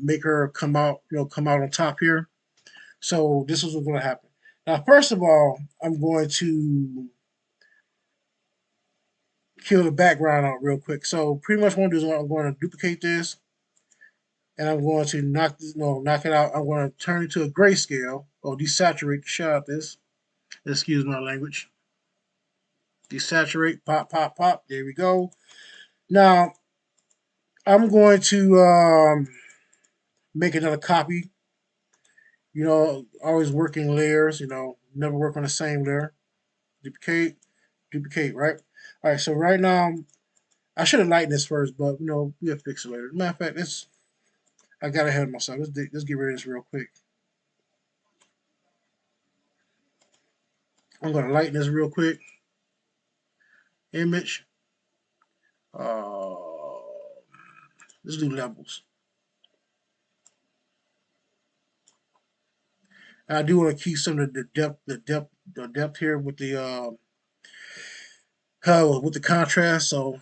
make her come out, come out on top here. So this is what's going to happen. Now, first of all, I'm going to kill the background out real quick. So pretty much what I'm going to do is I'm going to duplicate this, and I'm going to knock it out. I'm going to turn it to a grayscale or desaturate the shot of this. Excuse my language. Desaturate, pop, pop, pop. There we go. Now I'm going to make another copy. Always working layers. Never work on the same layer. Duplicate, duplicate. Right. All right. So right now, I should have lightened this first, but we'll fix it later. Matter of fact, I got ahead of myself. Let's get rid of this real quick. I'm gonna lighten this real quick. Image. Uh, let's do levels. I do want to keep some of the depth here with the contrast. So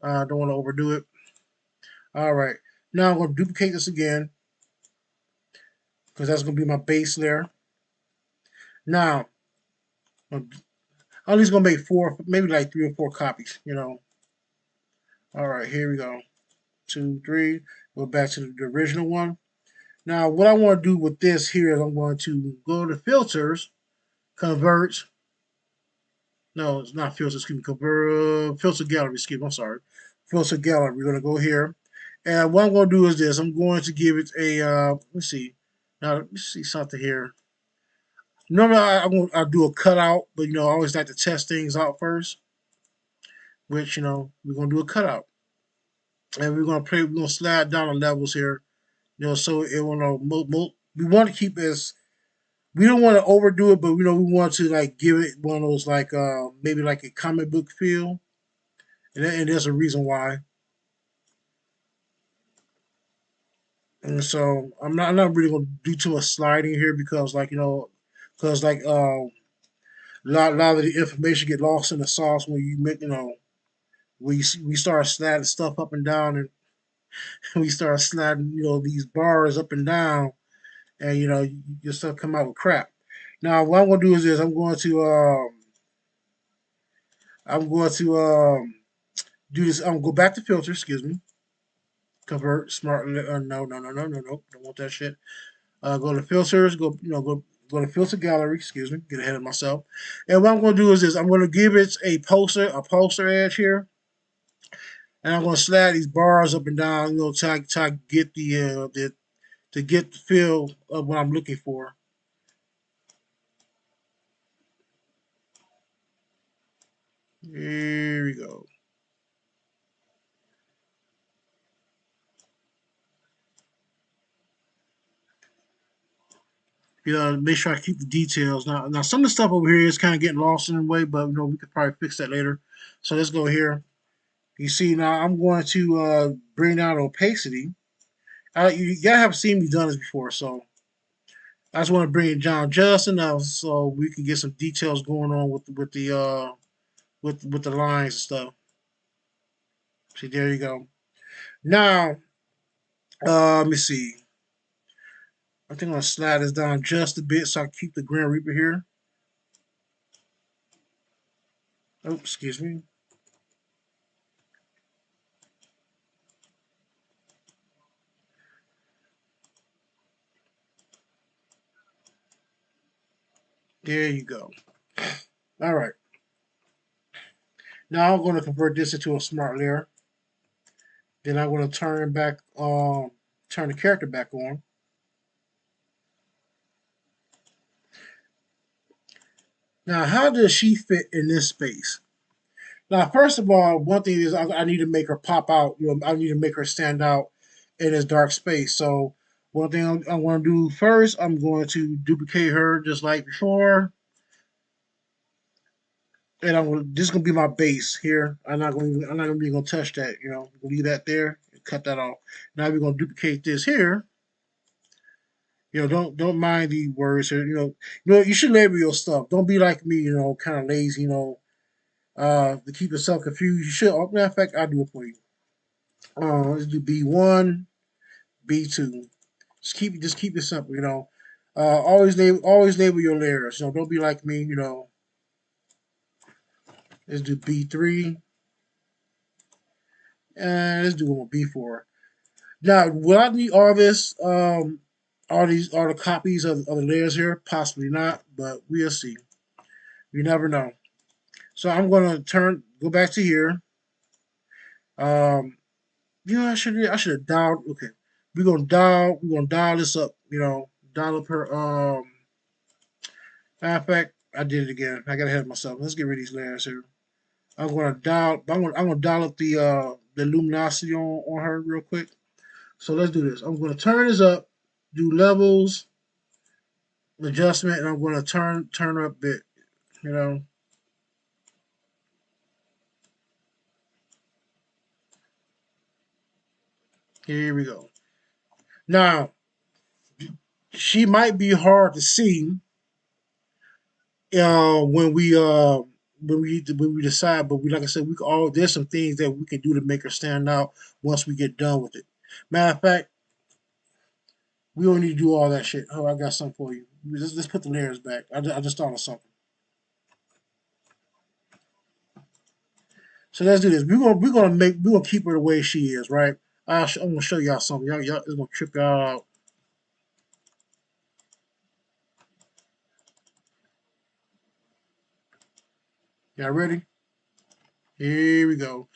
I don't want to overdo it. All right. Now I'm going to duplicate this again because that's going to be my base layer. Now I'm at least going to make four, maybe like 3 or 4 copies. All right. Here we go. 2, 3. Go back to the original one. Now what I want to do with this here is I'm going to go to filters, convert. No, it's not filters. Excuse me. Convert filter gallery. Excuse me. I'm sorry. Filter gallery. We're going to go here. And what I'm going to do is this. I'm going to give it a, let's see. Now, let me see something here. Normally, I'll do a cutout, but, I always like to test things out first, which, we're going to do a cutout. And we're going to slide down the levels here, so it will, we want to keep this, we don't want to overdo it, but, we want to, like, give it one of those, like, maybe like a comic book feel. And there's a reason why. And so I'm not really gonna do too much sliding here because because like a lot of the information get lost in the sauce when you make we start sliding stuff up and down and we start sliding these bars up and down and your stuff come out with crap. Now what I'm gonna do is this. I'm going to do this. I'm gonna go back to filter. Excuse me. Convert smart. No. Don't want that shit. Go to filters, go to filter gallery, excuse me, get ahead of myself. And what I'm going to do is this, I'm going to give it a poster edge here. And I'm going to slide these bars up and down, to get to get the feel of what I'm looking for. Here we go. Make sure I keep the details. Now some of the stuff over here is kind of getting lost in the way, but we could probably fix that later. So let's go here. You see now I'm going to bring down opacity. You gotta have seen me done this before, so I just want to bring in John Justin now so we can get some details going on with the lines and stuff. See, there you go. Now, let me see. I think I'm gonna slide this down just a bit so I keep the Grand Reaper here. Oh, excuse me. There you go. All right. Now I'm going to convert this into a smart layer. Then I'm going to turn the character back on. Now, how does she fit in this space? Now, first of all, one thing is I need to make her pop out. I need to make her stand out in this dark space. So, one thing I'm going to do first, I'm going to duplicate her just like before, and this is going to be my base here. I'm not going to be going to touch that. Leave that there and cut that off. Now we're going to duplicate this here. Don't mind the words here. You should label your stuff. Don't be like me. Kind of lazy. To keep yourself confused. You should. Matter of fact, I'll do it for you. Let's do B1, B2. Just keep it simple. Always label your layers. Don't be like me. Let's do B3 and let's do one B4. Now, will I need all this? All the copies of the layers here? Possibly not, but we'll see. You never know. So I'm gonna go back to here. Um, I should have dialed. Okay, we're gonna dial this up. Dial up her. Matter of fact, I did it again. I got ahead of myself. Let's get rid of these layers here. I'm gonna dial up the luminosity on her real quick. So let's do this. I'm gonna turn this up, do levels, adjustment, and I'm gonna turn her up a bit. You know, here we go. Now she might be hard to see uh, when we uh, when we decide, but like I said, there's some things that we can do to make her stand out once we get done with it. Matter of fact, we don't need to do all that shit. Oh, I got something for you. Let's put the layers back. I just thought of something. So let's do this. We're gonna keep her the way she is, right? I'm gonna show y'all something. Y'all it's gonna trip y'all out. Y'all ready? Here we go.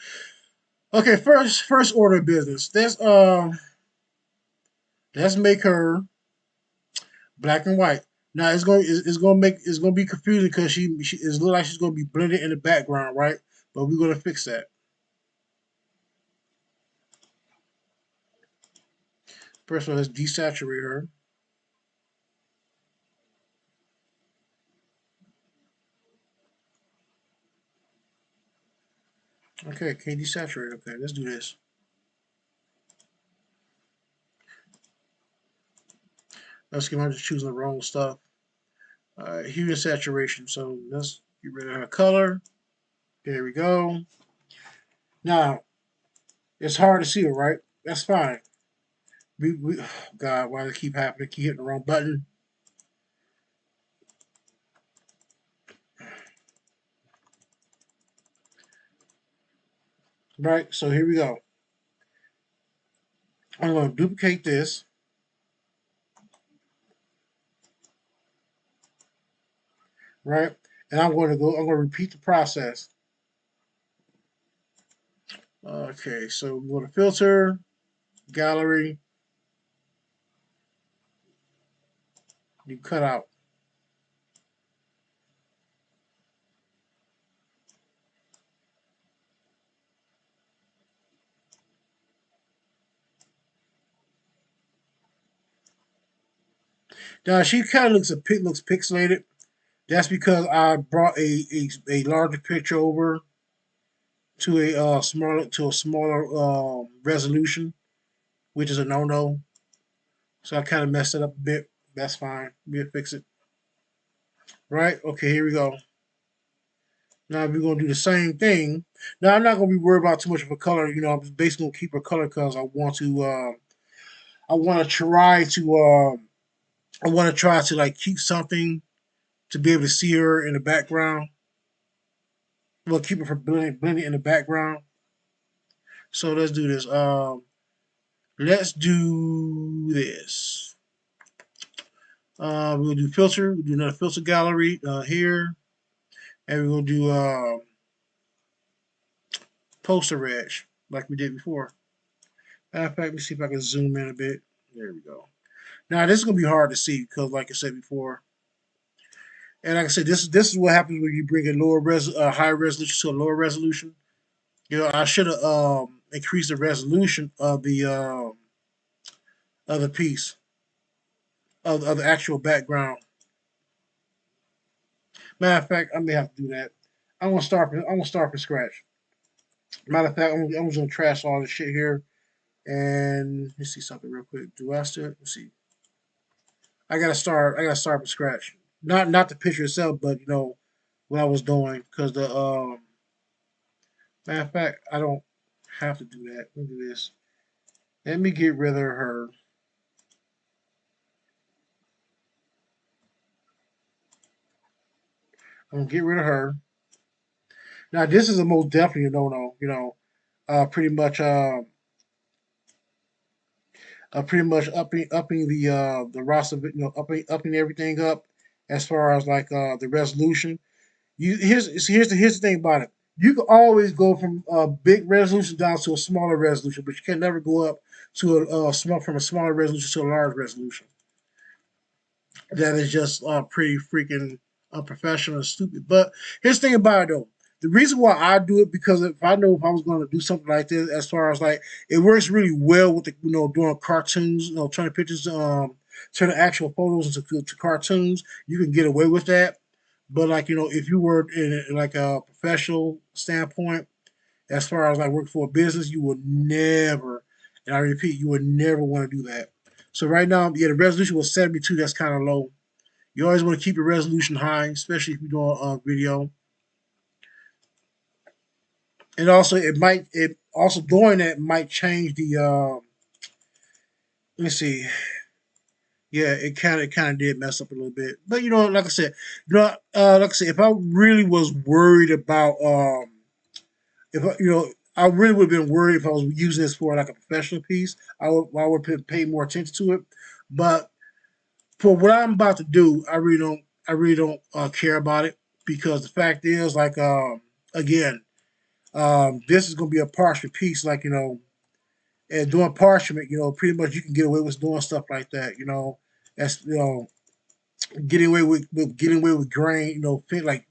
Okay, first order of business. Let's make her black and white. Now it's gonna be confusing because she it looks like she's gonna be blended in the background, right? But we're gonna fix that. First of all, let's desaturate her. Okay, can't desaturate. Okay, let's do this. Let's get. I'm just choosing the wrong stuff. Hue and saturation. So let's get rid of her color. There we go. Now it's hard to see it, right? That's fine. Oh God, why does it keep happening? Keep hitting the wrong button. Right. So here we go. I'm going to duplicate this. Right. And I'm going to go. I'm going to repeat the process. Okay. So we go to filter, gallery. You cut out. Now she kind of looks pixelated. That's because I brought a larger picture over to a smaller resolution, which is a no no. So I kind of messed it up a bit. That's fine. We'll fix it. Right? Okay, here we go. Now we're gonna do the same thing. Now I'm not gonna be worried about too much of a color. You know, I'm just basically gonna keep a color because I want to. I want to try to. I want to try to like keep something to be able to see her in the background. Well, keep it from blending in the background. So let's do this. Let's do this. We're gonna do filter. We'll do another filter gallery here, and we're gonna do poster reg like we did before. Matter of fact, let me see if I can zoom in a bit. There we go. Now this is gonna be hard to see because, like I said before, and like I said, this is what happens when you bring a higher resolution to a lower resolution. You know, I should have increased the resolution of the piece of the actual background. Matter of fact, I may have to do that. I'm gonna start from scratch. Matter of fact, I'm just gonna trash all this shit here and let's see something real quick. Do I still? Let's see. I gotta start. I gotta start from scratch. Not the picture itself, but you know what I was doing because the matter of fact, I don't have to do that. Let me do this. Let me get rid of her. I'm gonna get rid of her. Now this is a most definitely a no no. You know, pretty much pretty much upping the roster, you know, upping everything up as far as like the resolution. Here's the thing about it. You can always go from a big resolution down to a smaller resolution, but you can never go up to from a smaller resolution to a large resolution. That is just pretty freaking unprofessional and stupid. But here's the thing about it though. The reason why I do it because if I know if I was going to do something like this, as far as like it works really well with the doing cartoons, turning pictures, turning actual photos into cartoons, you can get away with that. But like if you were in like a professional standpoint, as far as like working for a business, you would never, and I repeat, you would never want to do that. So right now, yeah, the resolution was 72. That's kind of low. You always want to keep your resolution high, especially if you're doing a video. And also, it also doing that might change the. Let me see. Yeah, it kind of did mess up a little bit, but like I said, like I said, if I really was worried about if I really would have been worried if I was using this for like a professional piece. I would pay more attention to it, but for what I'm about to do, I really don't care about it because the fact is, like, again, this is gonna be a partial piece, like and doing parchment, pretty much you can get away with doing stuff like that, that's getting away with grain, fit like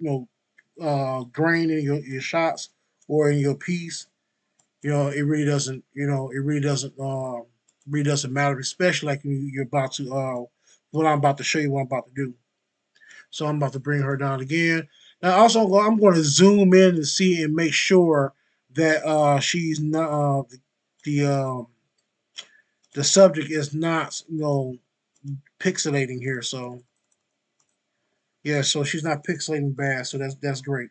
grain in your shots or in your piece. It really doesn't matter, especially like you're about to what I'm about to show you what I'm about to do. So I'm about to bring her down again. Now also I'm going to zoom in and see and make sure that she's not the the subject is not pixelating here. So yeah, so she's not pixelating bad. So that's great.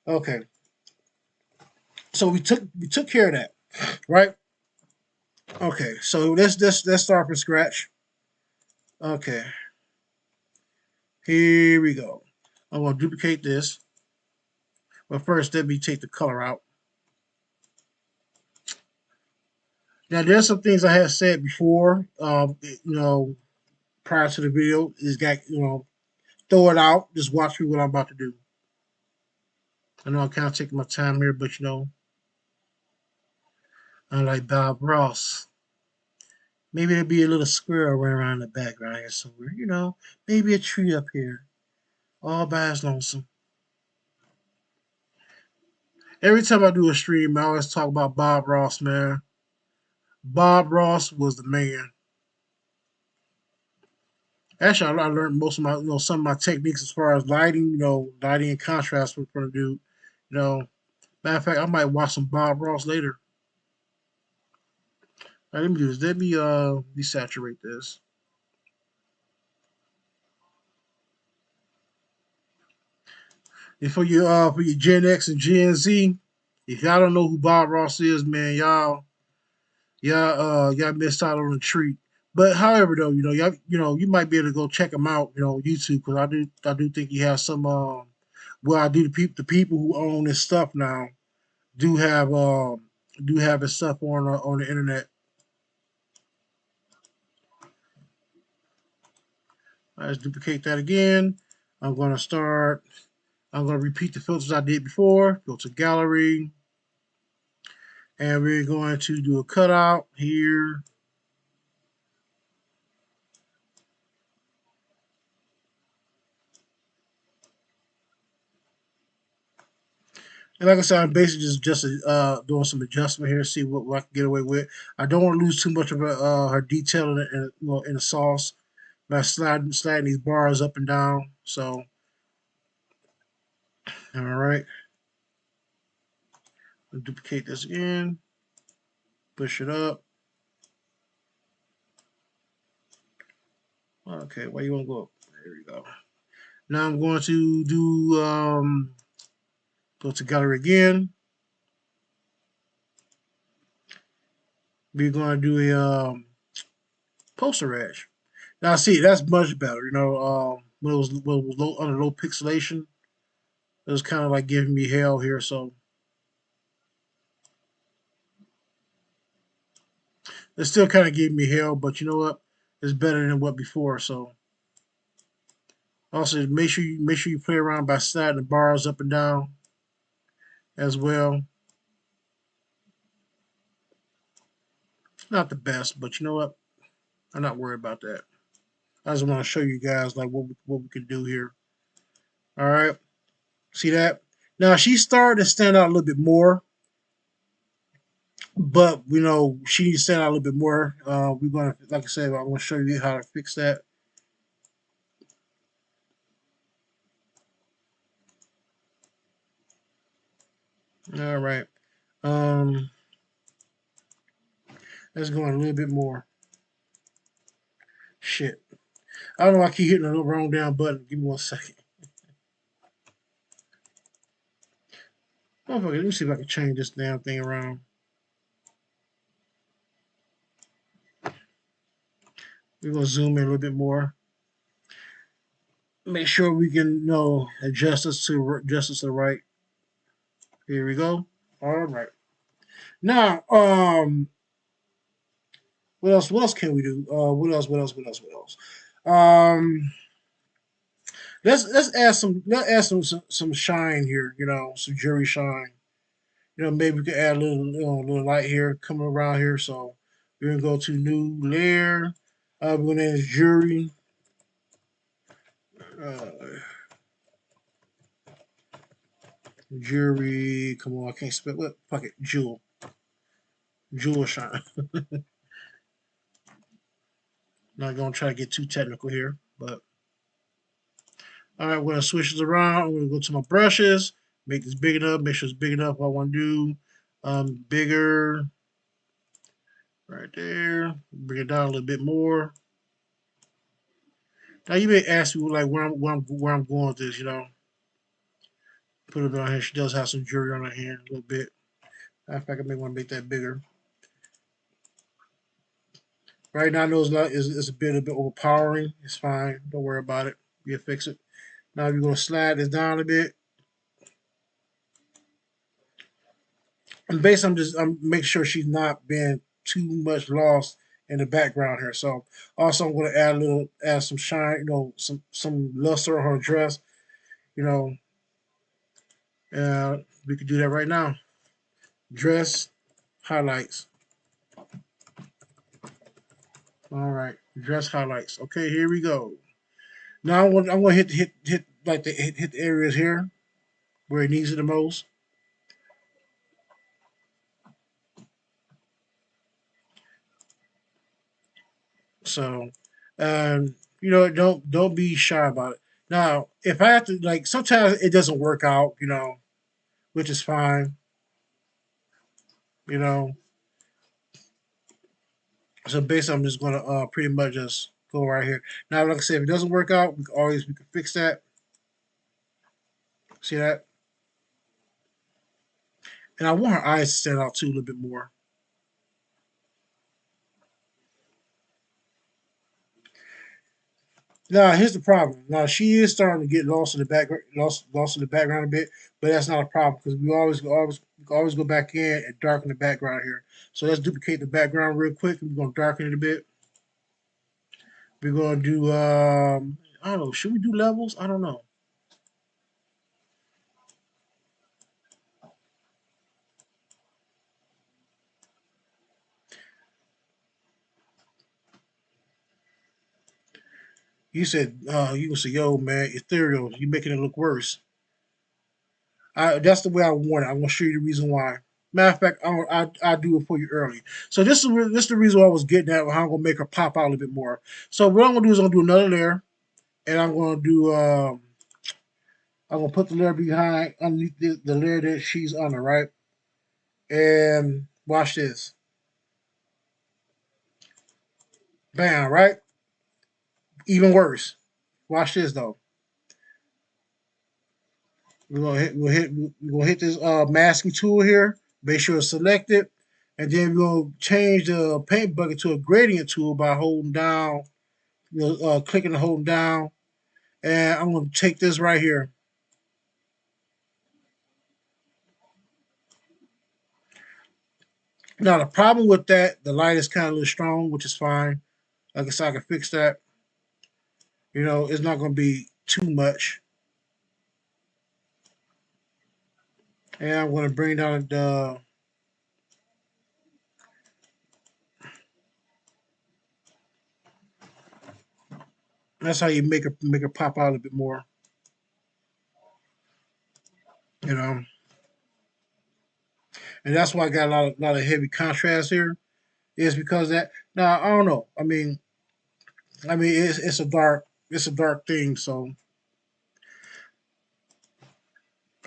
Okay, so we took care of that, right? Okay, so let's start from scratch. Okay, here we go. I'm gonna duplicate this, but first let me take the color out. Now there's some things I have said before. Prior to the video is got throw it out. Just watch me what I'm about to do. I know I'm kind of taking my time here, but I'm like Bob Ross. Maybe there'll be a little squirrel running around in the background here somewhere. Maybe a tree up here, all by its lonesome. Every time I do a stream, I always talk about Bob Ross, man. Bob Ross was the man. Actually, I learned most of my, some of my techniques as far as lighting, lighting and contrast from the dude. You know, Matter of fact, I might watch some Bob Ross later. All right, let me do this. Let me desaturate this. And for your Gen X and Gen Z, if y'all don't know who Bob Ross is, man, y'all missed out on a treat. But however, though, you might be able to go check him out, on YouTube, because I do think he has some. Well, I do the people who own this stuff now do have his stuff on the internet. Let's duplicate that again. I'm gonna start. I'm gonna repeat the filters I did before. Go to gallery, and we're going to do a cutout here. And like I said, I'm basically just doing some adjustment here, see what I can get away with. I don't want to lose too much of her detail in the sauce by sliding these bars up and down. So, all right, I'll duplicate this again, push it up. Okay, where you want to go up? There we go. Now I'm going to do go to gallery again. We're going to do a poster edge. Now, see, that's much better. When it was under low pixelation, it was kind of like giving me hell here. So it still kind of gave me hell, but you know what? It's better than what before. So also make sure you play around by sliding the bars up and down as well. Not the best, but you know what? I'm not worried about that. I just want to show you guys like what we can do here. All right, see that? Now she's starting to stand out a little bit more, but she needs to stand out a little bit more. We're gonna, like I said, I'm gonna show you how to fix that. All right. Um, let's go on a little bit more. Shit. I don't know. I keep hitting the wrong down button. Give me 1 second. Motherfucker, let me see if I can change this damn thing around. We're gonna zoom in a little bit more. Make sure we can adjust us to the right. Here we go. All right. Now, what else? What else can we do? What else? What else? What else? What else? Um, let's add some shine here. Some jury shine. Maybe we could add a little light here coming around here. So we're gonna go to new layer. We're gonna add jury. Uh, jury. Come on, I can't spell what. Fuck it. Jewel shine. Not gonna try to get too technical here, but all right. We're gonna switch this around. I'm gonna go to my brushes. Make this big enough. Make sure it's big enough. What I want to do. Bigger. Right there. Bring it down a little bit more. Now you may ask me like where I'm going with this. Put a bit on here. She does have some jewelry on her hand a little bit. In fact, I may want to make that bigger. Right now, I know it's a bit overpowering. It's fine. Don't worry about it. We'll fix it. Now you're gonna slide this down a bit. And basically, I'm making sure she's not being too much lost in the background here. So also, I'm gonna add some shine. Some luster on her dress. You know, we could do that right now. Dress highlights. All right, dress highlights. Okay, here we go. Now I'm gonna hit the areas here where it needs it the most. So, don't be shy about it. Now, if I have to, like, sometimes it doesn't work out, which is fine. You know, so basically, I'm just gonna pretty much just go right here. Now, like I said, if it doesn't work out, we can fix that. See that? And I want her eyes to stand out too a little bit more. Now here's the problem. Now she is starting to get lost in the background, lost in the background a bit, but that's not a problem because we always go back in and darken the background here. So let's duplicate the background real quick. We're gonna darken it a bit. We're gonna do I don't know. Should we do levels? I don't know. You said you gonna say, "Yo, man, Ethereal, you making it look worse." That's the way I want it. I'm gonna show you the reason why. Matter of fact, I do it for you early. So this is the reason why I was getting at how I'm gonna make her pop out a little bit more. So what I'm gonna do is I'm gonna do another layer, and I'm gonna put the layer behind underneath the layer that she's under, right? And watch this, bam, right? Even worse. Watch this though. We're gonna hit this masking tool here. Make sure it's selected, and then we're gonna change the paint bucket to a gradient tool by holding down, clicking and holding down. And I'm gonna take this right here. Now the problem with that, the light is kind of a little strong, which is fine. Like I said, I can fix that. It's not gonna be too much. And I'm gonna bring down the. That's how you make it pop out a bit more. You know, and that's why I got lot of heavy contrast here. Is because that now I don't know. I mean it's a dark thing. So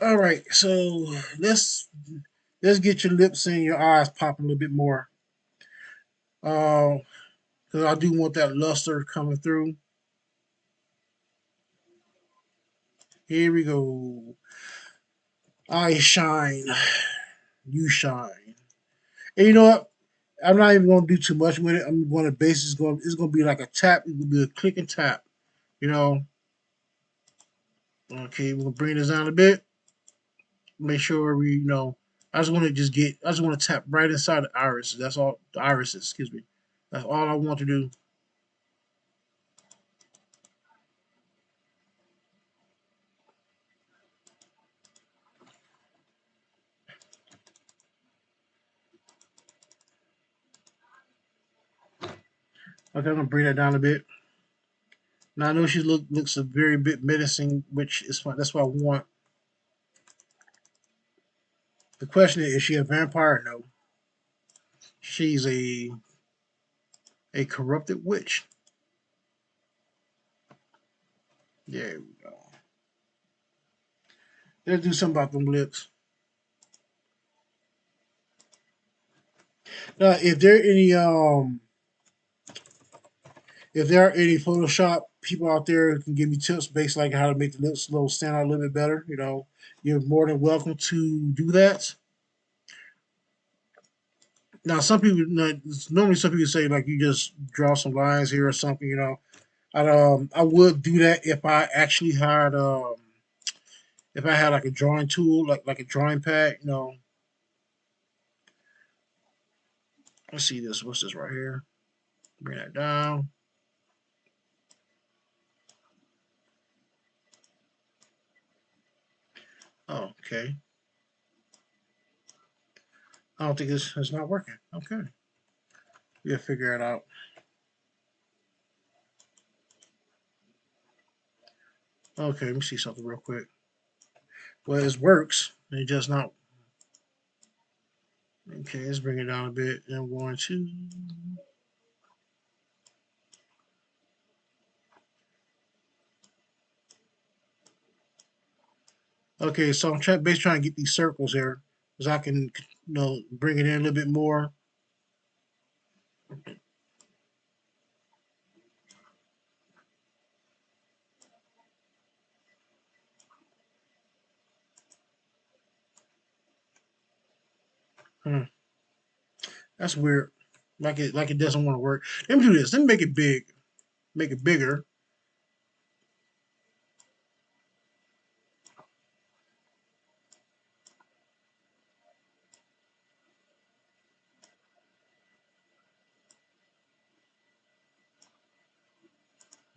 all right, so let's let's get your lips and your eyes popping a little bit more. Because I do want that luster coming through. Here we go. I shine, you shine. And you know what? I'm not even going to do too much with it. I'm going to base it's going to be like a tap. It's going to be a click and tap. You know. Okay, we're gonna bring this down a bit. Make sure I just want to tap right inside the iris. That's all. The irises, excuse me. That's all I want to do. Okay, I'm gonna bring that down a bit. Now I know she looks a very bit menacing, which is fine. That's what I want. The question is she a vampire? No, she's a corrupted witch. There we go. Let's do something about them lips. Now, if there are any Photoshop people out there who can give me tips based like how to make the lips a little stand out a little bit better, you're more than welcome to do that. Now, normally some people say like you just draw some lines here or something. I would do that if I had like a drawing tool, like a drawing pad. Let's see this. What's this right here? Bring that down. Oh, okay. I don't think it's not working. Okay, we'll figure it out. Okay, let me see something real quick. Well, it works. It just not. Okay, let's bring it down a bit. And I'm going to. Okay, so I'm basically trying to get these circles here, because I can, bring it in a little bit more. Hmm, that's weird. Like it doesn't want to work. Let me do this. Let me make it big. Make it bigger.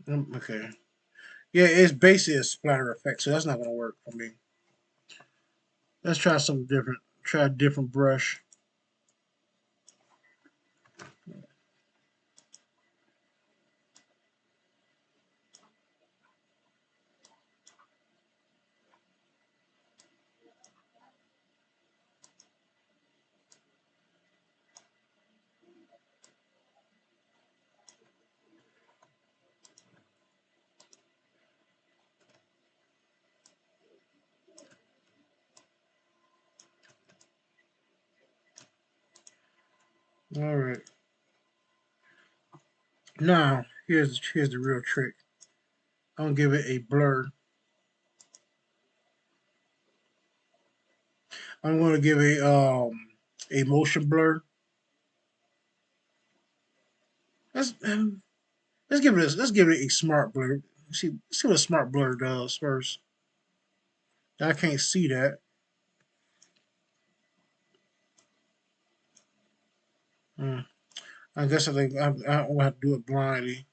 Okay. Yeah, it's basically a splatter effect, so that's not gonna work for me. Let's try something different. Try a different brush. All right. Now here's the real trick. I'm gonna give it a blur. I'm gonna give a motion blur. Let's let's give it let's give it a smart blur. See what a smart blur does first. I can't see that. Hmm. I guess I think I don't have to do it blindly.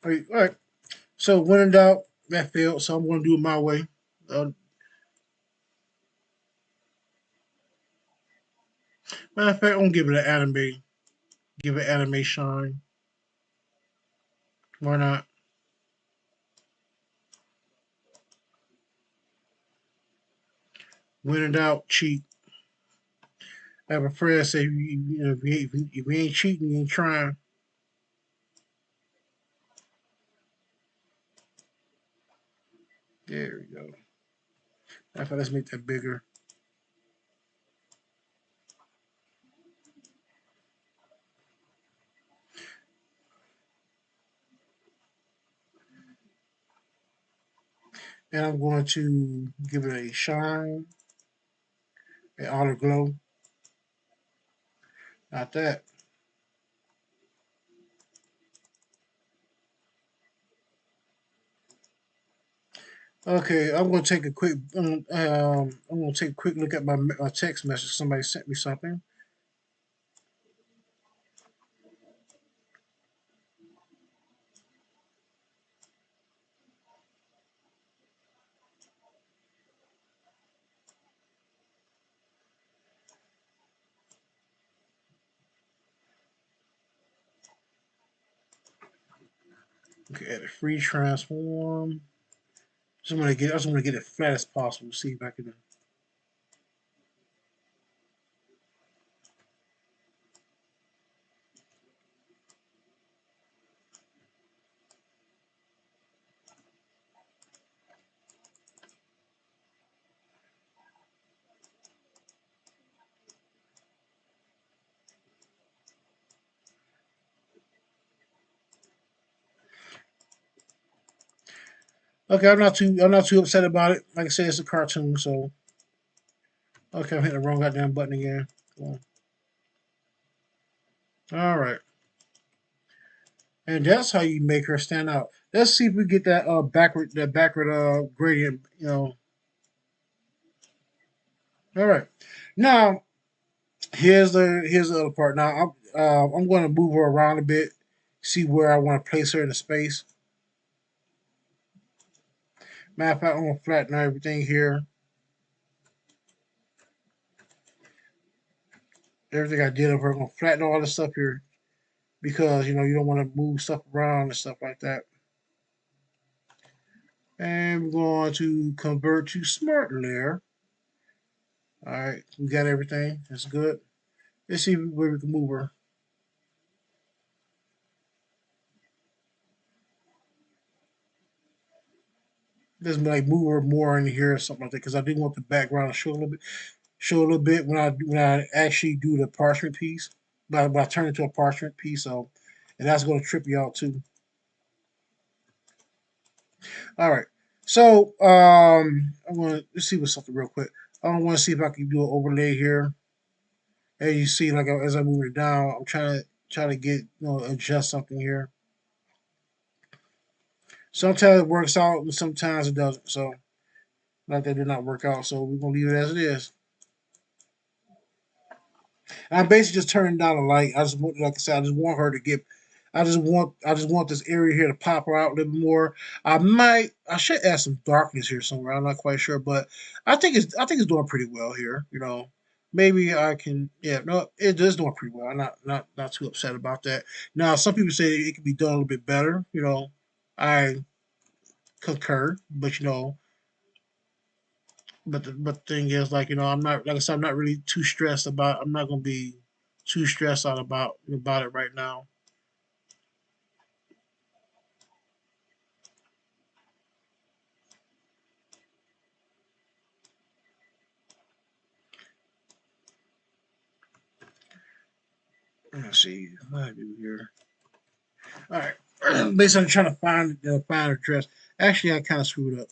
All right. So when in doubt, that failed. So I'm gonna do it my way. Uh, Matter of fact, I'm gonna give it an anime. Give it anime shine. Why not? When in doubt, cheat. I have a friend say, if you ain't cheating, you ain't trying. There we go. After let's make that bigger. And I'm going to give it a shine, an outer glow. Not that. Okay, I'm going to take a quick. I'm going to take a quick look at my text message. Somebody sent me something. Okay, add a free transform. I just want to get it flat as possible. See if I can. Okay, I'm not too upset about it. Like I said, it's a cartoon, so okay, I'm hitting the wrong goddamn button again. Cool. All right, and that's how you make her stand out. Let's see if we get that backward gradient. All right, now here's the other part. Now I'm going to move her around a bit, see where I want to place her in the space. Matter of fact, I'm going to flatten everything here. Everything I did over, I'm going to flatten all this stuff here because you don't want to move stuff around and stuff like that. And we're going to convert to smart layer. All right, we got everything. That's good. Let's see where we can move her. Let's like move her more in here or something like that because I do want the background to show a little bit when I actually do the parchment piece. But I turn it to a parchment piece, so and that's going to trip you out too. All right, so I'm going to let's see what's something real quick. I want to see if I can do an overlay here. As you see, like as I move it down, I'm trying to get adjust something here. Sometimes it works out, and sometimes it doesn't. So like that did not work out. So we're gonna leave it as it is. And I'm basically just turning down the light. I just want, like I said, I just want her to get. I just want this area here to pop her out a little bit more. I should add some darkness here somewhere. I'm not quite sure, but I think it's doing pretty well here. Maybe I can. Yeah, no, it is doing pretty well. I'm not too upset about that. Now, some people say it could be done a little bit better. I concur, but but the thing is, like I'm not like I said, I'm not really too stressed about. I'm not gonna be too stressed out about it right now. Let's see what I do here. All right, basically, I'm trying to find a dress. Actually, I kind of screwed up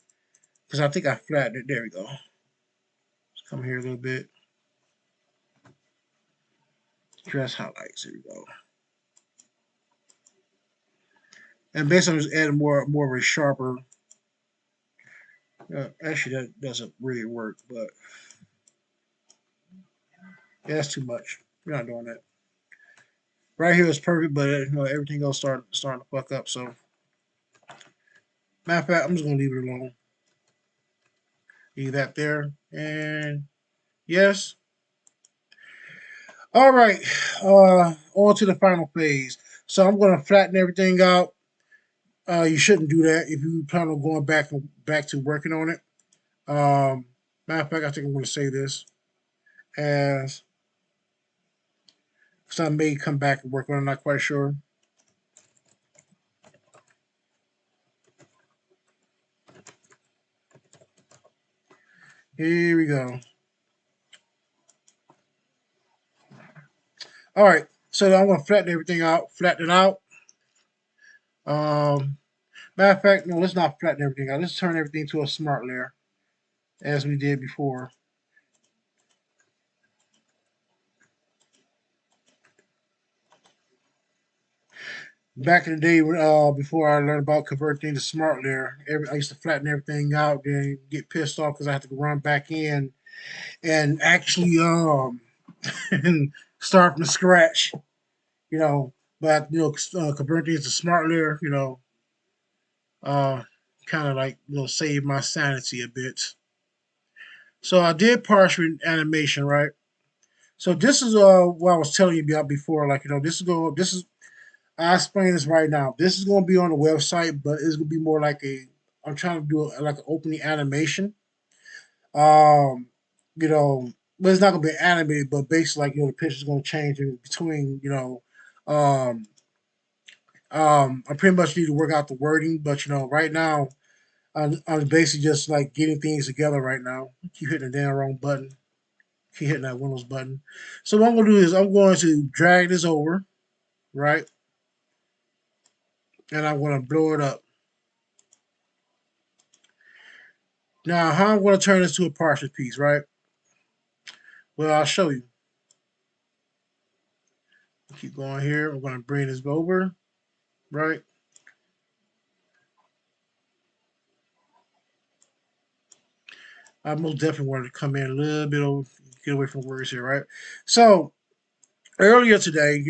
because I think I flattened it. There we go. Let's come here a little bit. Dress highlights. Here we go. And basically, I'm just adding more of a sharper. Actually, that doesn't really work, but yeah, that's too much. We're not doing that. Right here is perfect, but everything else starting to fuck up. So, matter of fact, I'm just gonna leave it alone. Leave that there, and yes. All right, on to the final phase. So I'm gonna flatten everything out. You shouldn't do that if you plan on going back to working on it. Matter of fact, I think I'm gonna say this as because I may come back and work on it. I'm not quite sure. Here we go. All right, so I'm gonna flatten everything out. Flatten it out. Um, Matter of fact, no, let's not flatten everything out. Let's turn everything to a smart layer as we did before. Back in the day, before I learned about converting to smart layer, I used to flatten everything out, then get pissed off because I had to run back in and actually and start from scratch. You know, but converting to smart layer, uh, kind of like save my sanity a bit. So I did partial animation, right? So this is what I was telling you about before. Like this is I explain this right now. This is going to be on the website, but it's going to be more like I'm trying to do like an opening animation. Um, but it's not going to be animated, but basically, like the picture's going to change in between. Um, I pretty much need to work out the wording, but right now I'm basically just like getting things together right now. Keep hitting the damn wrong button. Keep hitting that Windows button. So what I'm going to do is I'm going to drag this over, right, and I'm going to blow it up. Now, how I'm going to turn this to a partial piece, right? Well, I'll show you. Keep going here. I'm going to bring this over, right? I most definitely wanted to come in a little bit over, get away from words here, right? So earlier today,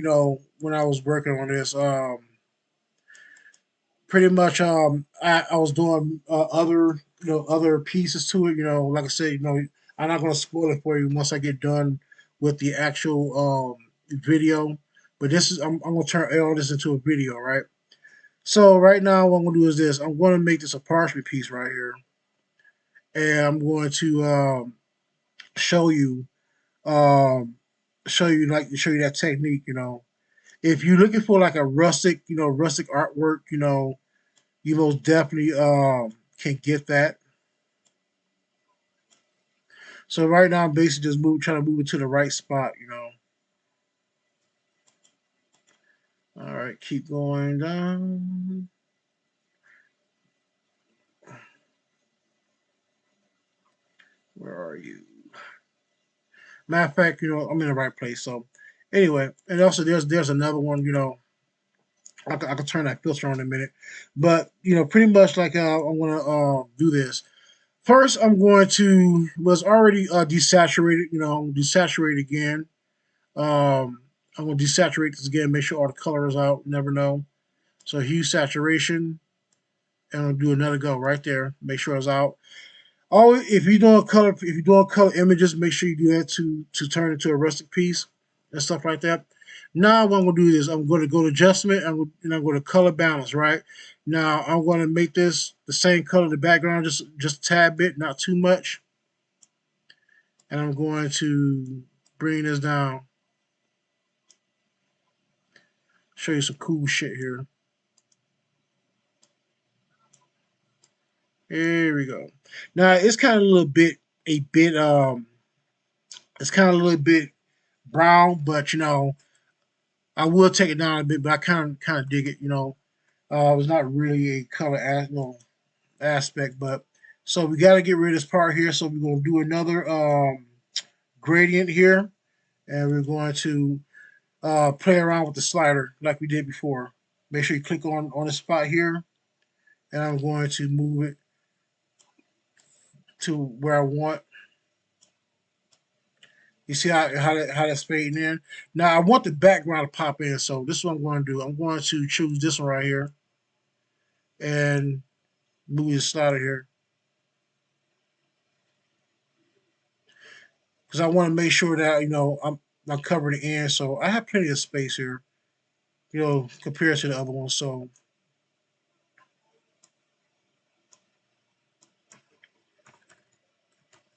when I was working on this, pretty much, I was doing other pieces to it. Like I said, I'm not going to spoil it for you once I get done with the actual video. But I'm going to turn all this into a video, right? So right now, what I'm gonna do is this. I'm gonna make this a parchment piece right here, and I'm going to show you, um, show you that technique. If you're looking for like a rustic artwork, you most definitely can get that. So right now, I'm basically just trying to move it to the right spot. All right, keep going down. Where are you? Matter of fact, I'm in the right place. So anyway, and also there's another one. I can turn that filter on in a minute, but pretty much like I'm gonna do this. First, I'm going to was already desaturated. Desaturate again. I'm gonna desaturate this again. Make sure all the color is out. Never know. So hue saturation, and I'll do another go right there. Make sure it's out. Always, if you're doing color images, make sure you do that to turn into a rustic piece and stuff like that. Now, what I'm gonna do is I'm going to go to adjustment and I'm going to color balance. Right now, I'm going to make this the same color the background, just a tad bit, not too much, and I'm going to bring this down. Show you some cool shit here. Here we go. Now it's kind of a bit it's kind of a little bit brown, but I will take it down a bit, but I kind of dig it. It's not really a color aspect, but so we got to get rid of this part here. So we're gonna do another gradient here, and we're going to play around with the slider like we did before. Make sure you click on the spot here, and I'm going to move it to where I want. You see how that's fading in? Now I want the background to pop in, so this is what I'm going to do. I'm going to choose this one right here and move the slider here because I want to make sure that I'm covering the end, so I have plenty of space here, compared to the other one. So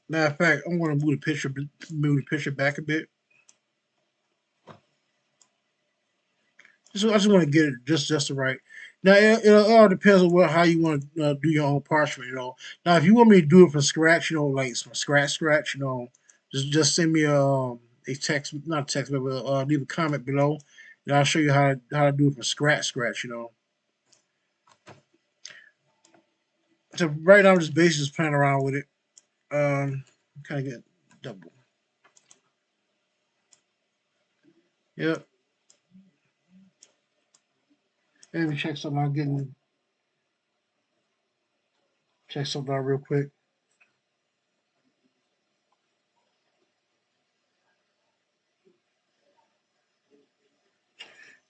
matter of fact, I'm going to move the picture back a bit. I just want to get it just right. Now it all depends on how you want to do your own parchment. Now if you want me to do it from scratch, like from scratch, just send me a text, not a text, but leave a comment below, and I'll show you how to do it from scratch. So right now I'm just basically just playing around with it. Kind of get double. Yep. Let me check something. I'm getting check something out real quick.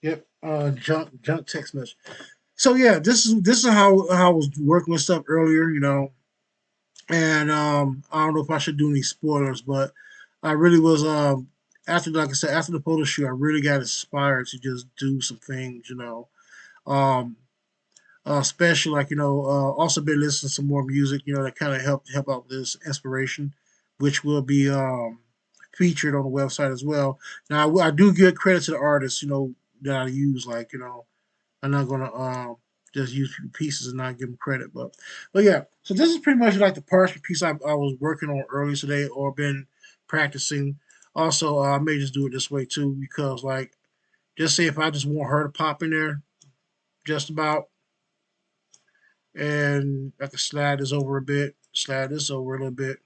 Yep. Junk text message. So yeah, this is how I was working with stuff earlier, and I don't know if I should do any spoilers, but I really was after like I said after the photo shoot, I really got inspired to just do some things, um, especially like also been listening to some more music, that kind of help out with this inspiration, which will be featured on the website as well. Now I do give credit to the artists, that I use, like I'm not gonna just use pieces and not give them credit, but yeah. So this is pretty much like the parchment piece I was working on earlier today or been practicing. Also, I may just do it this way too because like just say if I just want her to pop in there, just about, and I can slide this over a bit, slide this over a little bit.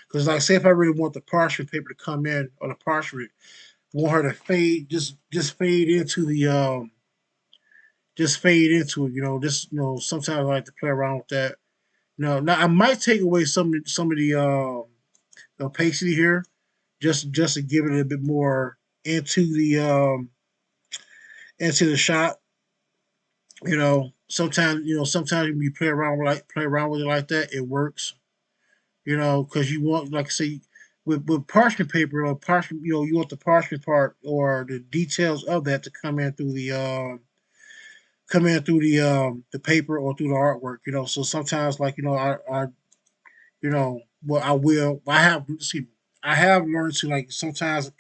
Because like say if I really want the parchment paper to come in or the parchment, want her to fade, just fade into the just fade into it. Sometimes I like to play around with that. Now I might take away some of the opacity here, just to give it a bit more into the shot. Sometimes when you play around with it like that, it works. Because you want, like I say, with parchment paper or parchment, you want the parchment part or the details of that to come in through the paper or through the artwork. So sometimes like I well I have see I have learned to like sometimes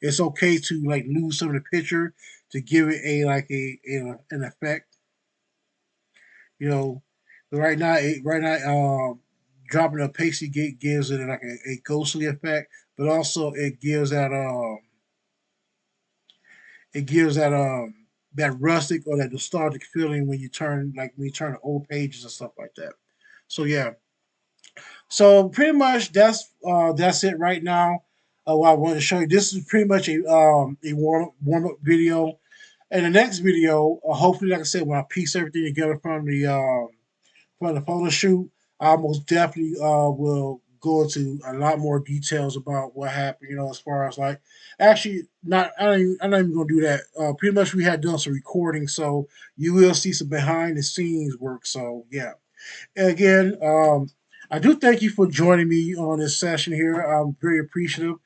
it's okay to like lose some of the picture to give it an effect. You know, but right now dropping a pasty gate gives it like a ghostly effect, but also it gives that that rustic or that nostalgic feeling when you turn the old pages and stuff like that. So yeah, so pretty much that's it right now. What I wanted to show you. This is pretty much a warm up video. In the next video, hopefully, like I said, when I piece everything together from the photo shoot, I most definitely will go into a lot more details about what happened. You know, as far as like actually not I'm not even gonna do that. Pretty much we had done some recording, so you will see some behind the scenes work. So yeah, again, I do thank you for joining me on this session here. I'm very appreciative.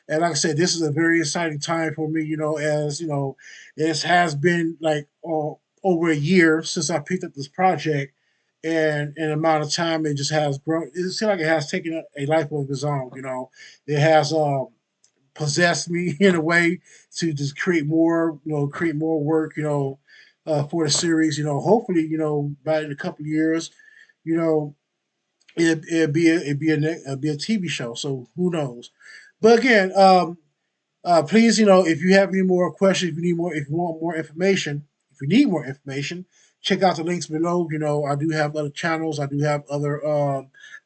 And like I said, this is a very exciting time for me, as you know, this has been like over a year since I picked up this project. And in the amount of time it just has grown, it seems like it has taken a life of its own. It has possessed me in a way to just create more work, for the series. Hopefully, by in a couple of years, you know, it'd be a TV show. So who knows? But again, please, if you have any more questions, if you want more information, if you need more information, check out the links below. I do have other channels. I do have other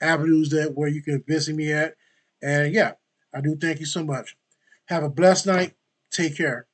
avenues that where you can visit me at. And yeah, I do thank you so much. Have a blessed night. Take care.